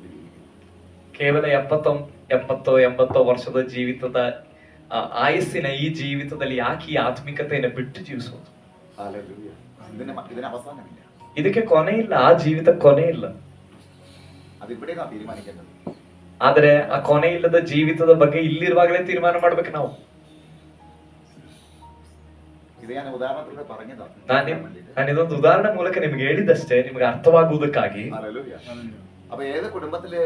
Speaker 2: ಕೇವಲ 70-80 ವರ್ಷದ ಜೀವಿತದ ಆಯಸ್ಸಿನ ಈ ಜೀವಿತದಲ್ಲಿ ಯಾಕೆ ಈ ಆತ್ಮಿಕತೆಯನ್ನು ಬಿಟ್ಟು ಜೀವಿಸೋದು?
Speaker 1: ഹല്ലേലൂയ. ഇതിന് അവസാനമില്ല,
Speaker 2: ಇದಕ್ಕೆ ಕೊನೆ ಇಲ್ಲ. ಆ ಜೀವಿತ ಕೊನೆ ಇಲ್ಲ.
Speaker 1: അതിവിടെ നാം തീരുമാനിക്കേണ്ടത്.
Speaker 2: ಆದ್ರೆ ಆ ಕೊನೆ ಇಲ್ಲದ ಜೀವಿತದ ಬಗ್ಗೆ ಇಲ್ಲಿರುವಾಗಲೇ ತೀರ್ಮಾನ ಮಾಡ್ಬೇಕು ನಾವು.
Speaker 1: ഇത് ഞാൻ ഉദാഹരണത്തിലൂടെ പറഞ്ഞതാണ്.
Speaker 2: ನಾನು ಇದೊಂದು ಉದಾಹರಣೆ ಮೂಲಕ ನಿಮ್ಗೆ ಹೇಳಿದಷ್ಟೇ, ನಿಮ್ಗೆ ಅರ್ಥವಾಗುವುದಕ್ಕಾಗಿ.
Speaker 1: ഹല്ലേലൂയ. അപ്പൊ ഏത് കുടുംബത്തില്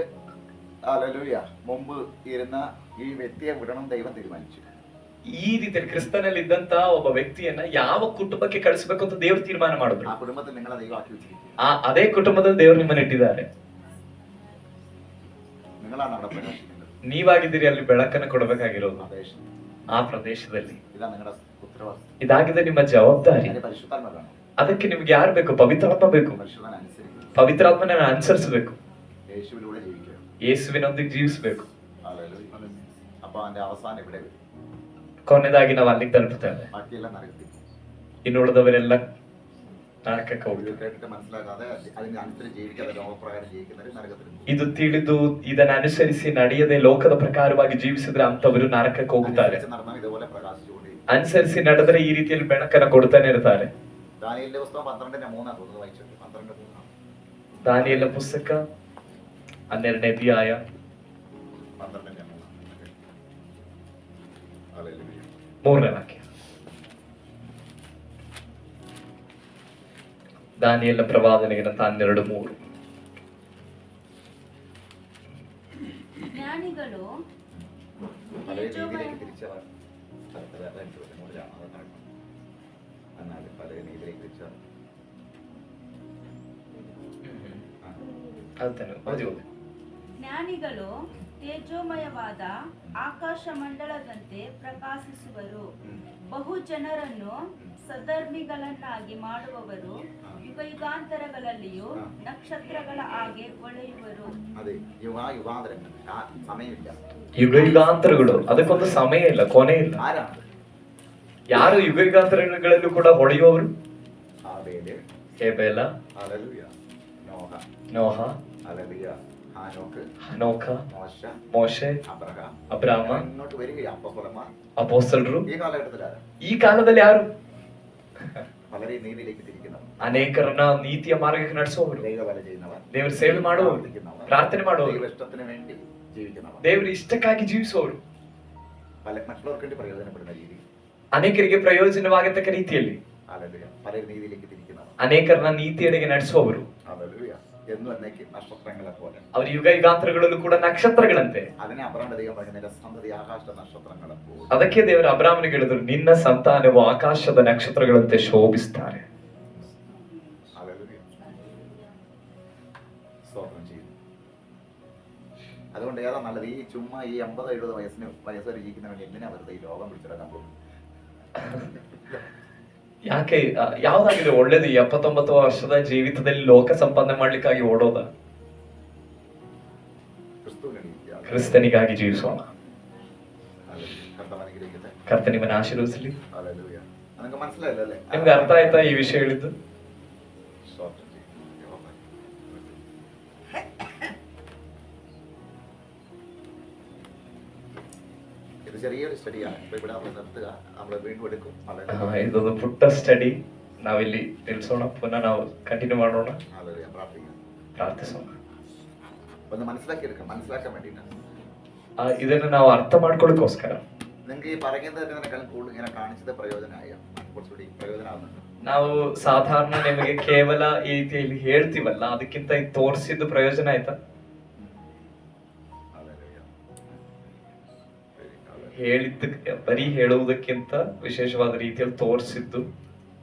Speaker 1: ഹല്ലേലൂയ മുമ്പ് ഇരുന്ന ഈ വ്യക്തിയെ വിടണം ദൈവം തീരുമാനിച്ചു.
Speaker 2: ಈ ರೀತಿಯಲ್ಲಿ ಕ್ರಿಸ್ತನಲ್ಲಿ ಇದ್ದಂತ ಒಬ್ಬ ವ್ಯಕ್ತಿಯನ್ನ ಯಾವ ಕುಟುಂಬಕ್ಕೆ ಕಳಿಸಬೇಕು ಅಂತ ದೇವರು ತೀರ್ಮಾನ ಮಾಡಿದ್ರು.
Speaker 1: ആ കുടുംബത്തിൽ നിങ്ങളെ ദൈവം ആക്കി വെച്ചിരിക്കുക.
Speaker 2: ಅದೇ ಕುಟುಂಬದಲ್ಲಿ ದೇವರು ನಿಮ್ಮನ್ನ ಇಟ್ಟಿದ್ದಾರೆ.
Speaker 1: നിങ്ങളാണ് അവിടെ പ്രകാശിക്കുന്നത്.
Speaker 2: ನೀವಾಗಿದ್ದೀರಿ ಅಲ್ಲಿ ಬೆಳಕನ್ನು ಕೊಡಬೇಕಾಗಿರೋದು. ಆ ಪ್ರದೇಶದಲ್ಲಿ
Speaker 1: ഇതാ നിങ്ങളുടെ ഉത്തരവാദിത്വം.
Speaker 2: ಇದಾಗಿದೆ ನಿಮ್ಮ ಜವಾಬ್ದಾರಿ.
Speaker 1: പരിശുദ്ധാത്മ വേണം.
Speaker 2: ಅದಕ್ಕೆ ನಿಮ್ಗೆ ಯಾರು ಬೇಕು? ಪವಿತ್ರಾತ್ಮ ಬೇಕು.
Speaker 1: പരിശുദ്ധനെ അനുസരിക്കണം.
Speaker 2: ಪವಿತ್ರಾತ್ಮನ ಅನುಸರಿಸಬೇಕು.
Speaker 1: യേശുവിലൂടെ ജീവിക്കണം.
Speaker 2: ಯೇಸುವಿನೊಂದಿಗೆ ಜೀವಿಸಬೇಕು.
Speaker 1: ഹല്ലേലൂയ. അപ്പൊ അതിന്റെ അവസാനം ഇവിടെ വരും.
Speaker 2: ಕೊನೆಯದಾಗಿ ನಾವು ಅಲ್ಲಿಗೆ ತಲುಪುತ್ತೇವೆ.
Speaker 1: ബാക്കിയെല്ലാം നരകത്തിൽ.
Speaker 2: ಇನ್ನುಳಿದವರೆಲ್ಲ ನರಕಕ್ಕೆ ಹೋಗ್ತಾರೆ.
Speaker 1: കേട്ടിട്ട് മനസ്സിലാക്കാതെ അതിനനുസരിച്ച് ജീവിക്കാതെ ലോകപ്രകാരം ജീവിക്കുന്നവർ നരകത്തിൽ.
Speaker 2: ಇದು ತಿಳಿದು ಇದನ್ನ ಅನುಸರಿಸಿ ನಡೆಯದೆ ಲೋಕದ ಪ್ರಕಾರವಾಗಿ ಜೀವಿಸಿದ್ರೆ ಅಂತವರು ನರಕಕ್ಕೆ ಹೋಗುತ್ತಾರೆ.
Speaker 1: ഇതുപോലെ പ്രകാശിച്ചുകൊണ്ടേ
Speaker 2: ಅನುಸರಿಸಿ ನಡೆದ್ರೆ ಈ ರೀತಿಯಲ್ಲಿ ಬೆಳಕನ್ನ ಕೊಡ್ತಾನೆ ಇರ್ತಾರೆ.
Speaker 1: ദാനിയേലിന്റെ പുസ്തകം 12:3 വായിച്ചു. 12:3.
Speaker 2: ದಾನಿಯೇಲ ಪುಸ್ತಕ 12ನೇ ಅಧ್ಯಾಯ
Speaker 1: 12:3. ഹല്ലേലൂയ.
Speaker 2: 3ನೇ ವಾಕ್ಯ. ದಾನಿಯೇಲನ ಪ್ರವಾದನೆ ಗ್ರಂಥ 12:3.
Speaker 3: ಜ್ಞಾನಿಗಳು
Speaker 1: പല
Speaker 3: ತೇಜೋಮಯ
Speaker 1: രീതിയിലേക്ക് തിരിച്ച എന്നാൽ പല രീതിയിലേക്ക് തിരിച്ച
Speaker 2: ಅದು ತಾನೆ ಓದಿ.
Speaker 3: ಜ್ಞಾನಿಗಳು ತೇಜೋಮಯವಾದ ಆಕಾಶ ಮಂಡಲದಂತೆ ಪ್ರಕಾಶಿಸುವರು. ಬಹು ಜನರನ್ನು ಸಧರ್ಮಿಗಳನ್ನಾಗಿ ಮಾಡುವವರು ಯುಗಾಂತರಗಳಲ್ಲಿಯೂ ನಕ್ಷತ್ರಗಳ ಹಾಗೆ ಹೊಳೆಯುವರು.
Speaker 1: ಅದೇ ಯುಗಾಂತರങ്ങൾ ಸಮಯವಿಲ್ಲ.
Speaker 2: ಯುಗಾಂತರಗಳು, ಅದಕ್ಕೊಂದು ಸಮಯ ಇಲ್ಲ, ಕೊನೆ ಇಲ್ಲ.
Speaker 1: ആരാണ്?
Speaker 2: ಯಾರು ಯುಗಾಂತರಗಳಲ್ಲೂ ಕೂಡ ಹೊಳೆಯುವವರು?
Speaker 1: ആബേല്,
Speaker 2: ಹೇಬೆಲ,
Speaker 1: ഹല്ലേലൂയ, നോഹ,
Speaker 2: ನೋಹ,
Speaker 1: ഹല്ലേലൂയ, ഹാനോക്ക്,
Speaker 2: ಹನೋಕ,
Speaker 1: മോശ,
Speaker 2: ಮೋಶೆ,
Speaker 1: അബ്രഹാം,
Speaker 2: ಅಬ್ರಾಮ,
Speaker 1: ഇങ്ങോട്ട് വരികയാണ് അപ്പോസ്തലന്മാർ.
Speaker 2: ಅಪೋಸ್ತಲರು.
Speaker 1: ഈ കാലഘട്ടത്തിലാണ്
Speaker 2: ಈ ಕಾಲದಲ್ಲಿ ಯಾರು?
Speaker 1: വളരെ നീതിയിലേക്ക് തിരിക്കുന്നവർ,
Speaker 2: ಅನೇಕರನ್ನ ನೀತಿಯ ಮಾರ್ಗಕ್ಕೆ ನಡೆಸುವವರು,
Speaker 1: ദൈവവേല ചെയ്യുന്നവർ,
Speaker 2: ದೇವರ ಸೇವೆ ಮಾಡುವವರು, ಪ್ರಾರ್ಥನೆ ಮಾಡುವವರು,
Speaker 1: ദൈവ ഇഷ്ടത്തിന് വേണ്ടി ജീവിക്കുന്നവർ,
Speaker 2: ದೇವರ ಇಷ್ಟಕ್ಕಾಗಿ ಜೀವಿಸುವವರು,
Speaker 1: മറ്റുള്ളവർക്ക് വേണ്ടി പ്രയോജനപ്പെടുന്ന രീതി,
Speaker 2: ಅನೇಕರಿಗೆ ಪ್ರಯೋಜನವಾಗತಕ್ಕ ರೀತಿಯಲ್ಲಿ
Speaker 1: ഹല്ലേലൂയ, പല രീതിയിലേക്ക് തിരിക്കുന്നവർ,
Speaker 2: ಅನೇಕರನ್ನ ನೀತಿಯೆಡೆಗೆ ನಡೆಸುವವರು,
Speaker 1: ഹല്ലേലൂയ, എന്നും എന്നേക്കും നക്ഷത്രങ്ങളെ പോലെ.
Speaker 2: ಅವರು ಯುಗಾಂತರಗಳಲ್ಲೂ ಕೂಡ ನಕ್ಷತ್ರಗಳಂತೆ.
Speaker 1: അതിനെ അബ്രഹാമിന്റെ ദൈവം പറഞ്ഞ നിന്റെ സന്തതി ആകാശ നക്ഷത്രങ്ങളെ പോലെ.
Speaker 2: ಅದಕ್ಕೆ ದೇವರ ಅಬ್ರಾಮನಿಗೆ ಹೇಳಿದ್ರು, ನಿನ್ನ ಸಂತಾನವು ಆಕಾಶದ ನಕ್ಷತ್ರಗಳಂತೆ ಶೋಭಿಸ್ತಾರೆ.
Speaker 1: ഹല്ലേലൂയ, സ്തോത്രം ചെയ്യുന്നു. അതുകൊണ്ട് ഏതാ നല്ലത്? ഈ ചുമ്മാ ഈ 50-70 വയസ്സ് വരെ ജീവിക്കുന്ന വേണ്ടി എന്തിനാ വെറുതെ ഈ ലോകം പിടിച്ചിടക്കാൻ പോകും?
Speaker 2: ಯಾಕೆ ಯಾವ್ದಾಗಿದೆ ಒಳ್ಳೇದು? 79 ವರ್ಷದ ಜೀವಿತದಲ್ಲಿ ಲೋಕ ಸಂಪಾದನೆ ಮಾಡ್ಲಿಕ್ಕಾಗಿ ಓಡೋದ? ಕ್ರಿಸ್ತನಿಗಾಗಿ ಜೀವಿಸೋಣ. ಕರ್ತ ನಿಮ್ಮನ್ನ ಆಶೀರ್ವದಿಸಲಿ.
Speaker 1: നിനക്ക് മനസ്സിലായില്ലേ?
Speaker 2: ನಿಮ್ಗೆ ಅರ್ಥ ಆಯ್ತಾ ಈ ವಿಷಯ ಹೇಳಿದ್ದು?
Speaker 1: ഇത് ചെറിയൊരു സ്റ്റഡിയാണ്. ഇപ്പൊ ഇവിടെ നമ്മൾ നിർത്തുക, നമ്മൾ വീണ്ടും എടുക്കും.
Speaker 2: ಇದೊಂದು ಪುಟ್ಟ ಸ್ಟಡಿ, ನಾವಿಲ್ಲಿ ನಿಲ್ಸೋಣ, ಪುನಃ ನಾವು ಕಂಟಿನ್ಯೂ ಮಾಡೋಣ, ಪ್ರಾರ್ಥಿಸೋಣ.
Speaker 1: ഒന്ന് മനസ്സിലാക്കാൻ വേണ്ടിയിട്ടാണ്.
Speaker 2: ಇದನ್ನ ನಾವು ಅರ್ಥ ಮಾಡ್ಕೊಳ್ಳೋಕ್ಕೋಸ್ಕರ.
Speaker 1: നിങ്ങൾക്ക് ഈ പറയുന്നതിനേക്കാൾ കൂടുതൽ ഇങ്ങനെ കാണിച്ചത് പ്രയോജനമായ കുറച്ചുകൂടി പ്രയോജനമാകുന്നുണ്ട്.
Speaker 2: ನಾವು ಸಾಧಾರಣ ನಿಮಗೆ ಕೇವಲ ಈ ರೀತಿಯಲ್ಲಿ ಹೇಳ್ತೀವಲ್ಲ, ಅದಕ್ಕಿಂತ ಇದು ತೋರಿಸಿದ್ದು ಪ್ರಯೋಜನ ಆಯ್ತಾ? ಹೇಳಿದ್ದಕ್ಕೆ ಬರೀ ಹೇಳುವುದಕ್ಕಿಂತ ವಿಶೇಷವಾದ ರೀತಿಯಲ್ಲಿ ತೋರಿಸಿದ್ದು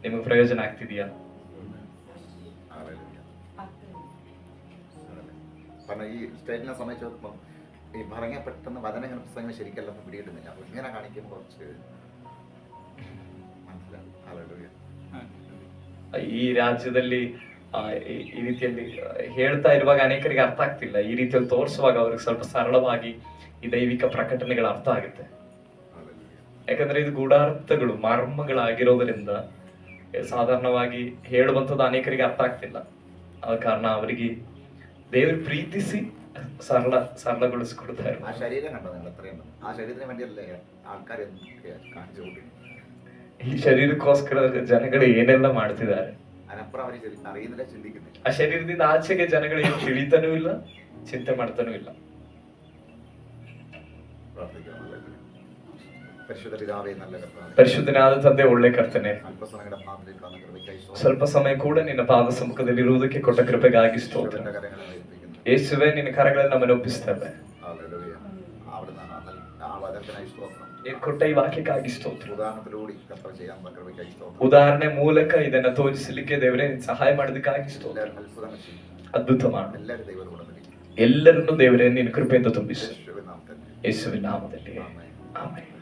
Speaker 2: ನಿಮಗೆ ಪ್ರಯೋಜನ ಆಗ್ತಿದೆಯಾ?
Speaker 1: കാരണം ഈ സ്റ്റേറ്റിനെ സംബന്ധിച്ച് നോക്കുമ്പോൾ ഈ പറഞ്ഞ പെട്ടെന്ന് വചനങ്ങൾ പുസ്തകങ്ങൾ ശരിക്കല്ല പിടികിട്ടുന്നില്ല. അപ്പോൾ ഇങ്ങനെ കാണിക്കുമ്പോൾ കുറച്ച് മനസ്സിലാവും. ഹല്ലേലൂയ.
Speaker 2: ಈ ರಾಜ್ಯದಲ್ಲಿ ಈ ರೀತಿಯಲ್ಲಿ ಹೇಳ್ತಾ ಇರುವಾಗ ಅನೇಕರಿಗೆ ಅರ್ಥ ಆಗ್ತಿಲ್ಲ. ಈ ರೀತಿಯಲ್ಲಿ ತೋರಿಸುವಾಗ ಅವ್ರಿಗೆ ಸ್ವಲ್ಪ ಸರಳವಾಗಿ ಈ ದೈವಿಕ ಪ್ರಕಟಣೆಗಳ ಅರ್ಥ ಆಗುತ್ತೆ. ಯಾಕಂದ್ರೆ ಇದು ಗೂಢಾರ್ಥಗಳು, ಮರ್ಮಗಳಾಗಿರೋದ್ರಿಂದ ಸಾಧಾರಣವಾಗಿ ಹೇಳುವಂಥದ್ದು ಅನೇಕರಿಗೆ ಅರ್ಥ ಆಗ್ತಿಲ್ಲ. ಆದ ಕಾರಣ ಅವರಿಗೆ ದೇವರು ಪ್ರೀತಿಸಿ ಸರಳಗೊಳಿಸ್ಕೊಡ್ತಾ
Speaker 1: ആ ശരീരം കണ്ടോ നിങ്ങൾ? എത്രയുണ്ട് ആ ശരീരത്തിന് വേണ്ടിയല്ലേ ആൾക്കാർ കാണിച്ചു കൊടുക്കുന്നത്.
Speaker 2: ಈ ಶರೀರಕ್ಕೋಸ್ಕರ ಜನಗಳು ಏನೆಲ್ಲ ಮಾಡ್ತಿದ್ದಾರೆ,
Speaker 1: അതിനപ്പുറം അവർ അറിയുന്നില്ല, ചിന്തിക്കുന്നില്ല.
Speaker 2: ಆ ಶರೀರದಿಂದ ಆಚೆಗೆ ಜನಗಳು ಏನು ತಿಳಿತಾನೂ ಇಲ್ಲ, ಚಿಂತೆ ಮಾಡ್ತಾನೂ ಇಲ್ಲ. ಪರಿಶುದ್ಧನಾದ ತಂದೆ, ಒಳ್ಳೆ ಕರ್ತನೆ, ಸ್ವಲ್ಪ ಸಮಯ ಕೂಡ ನಿನ್ನ ಪಾದ ಸಮ್ಮುಖದಲ್ಲಿ ಇರುವುದಕ್ಕೆ ಕೊಟ್ಟ ಕೃಪೆಗಾಗಿ ಸ್ತೋತ್ರ. ಯೇಸುವೆ, ನಿನ್ನ ಕರಗಳನ್ನು ನಮ್ಮನ್ನು ಒಪ್ಪಿಸ್ತೇವೆ. ನೀನು ಕೊಟ್ಟ ಈ ವಾಕ್ಯಕ್ಕಾಗಿ ಸ್ತೋತ್ರ. ಉದಾಹರಣೆ ಮೂಲಕ ಇದನ್ನ ತೋರಿಸಲಿಕ್ಕೆ ದೇವರೇ ನೀನು ಸಹಾಯ ಮಾಡೋದಕ್ಕಾಗಿ ಸ್ತೋತ್ರ. ಅದ್ಭುತ ಮಾಡು. ಎಲ್ಲರನ್ನು ದೇವರೇ ನಿನ್ನ ಕೃಪೆಯಿಂದ ತುಂಬಿಸು. ಯೇಸುವಿನ ನಾಮದಲ್ಲಿ ಆಮೆನ್.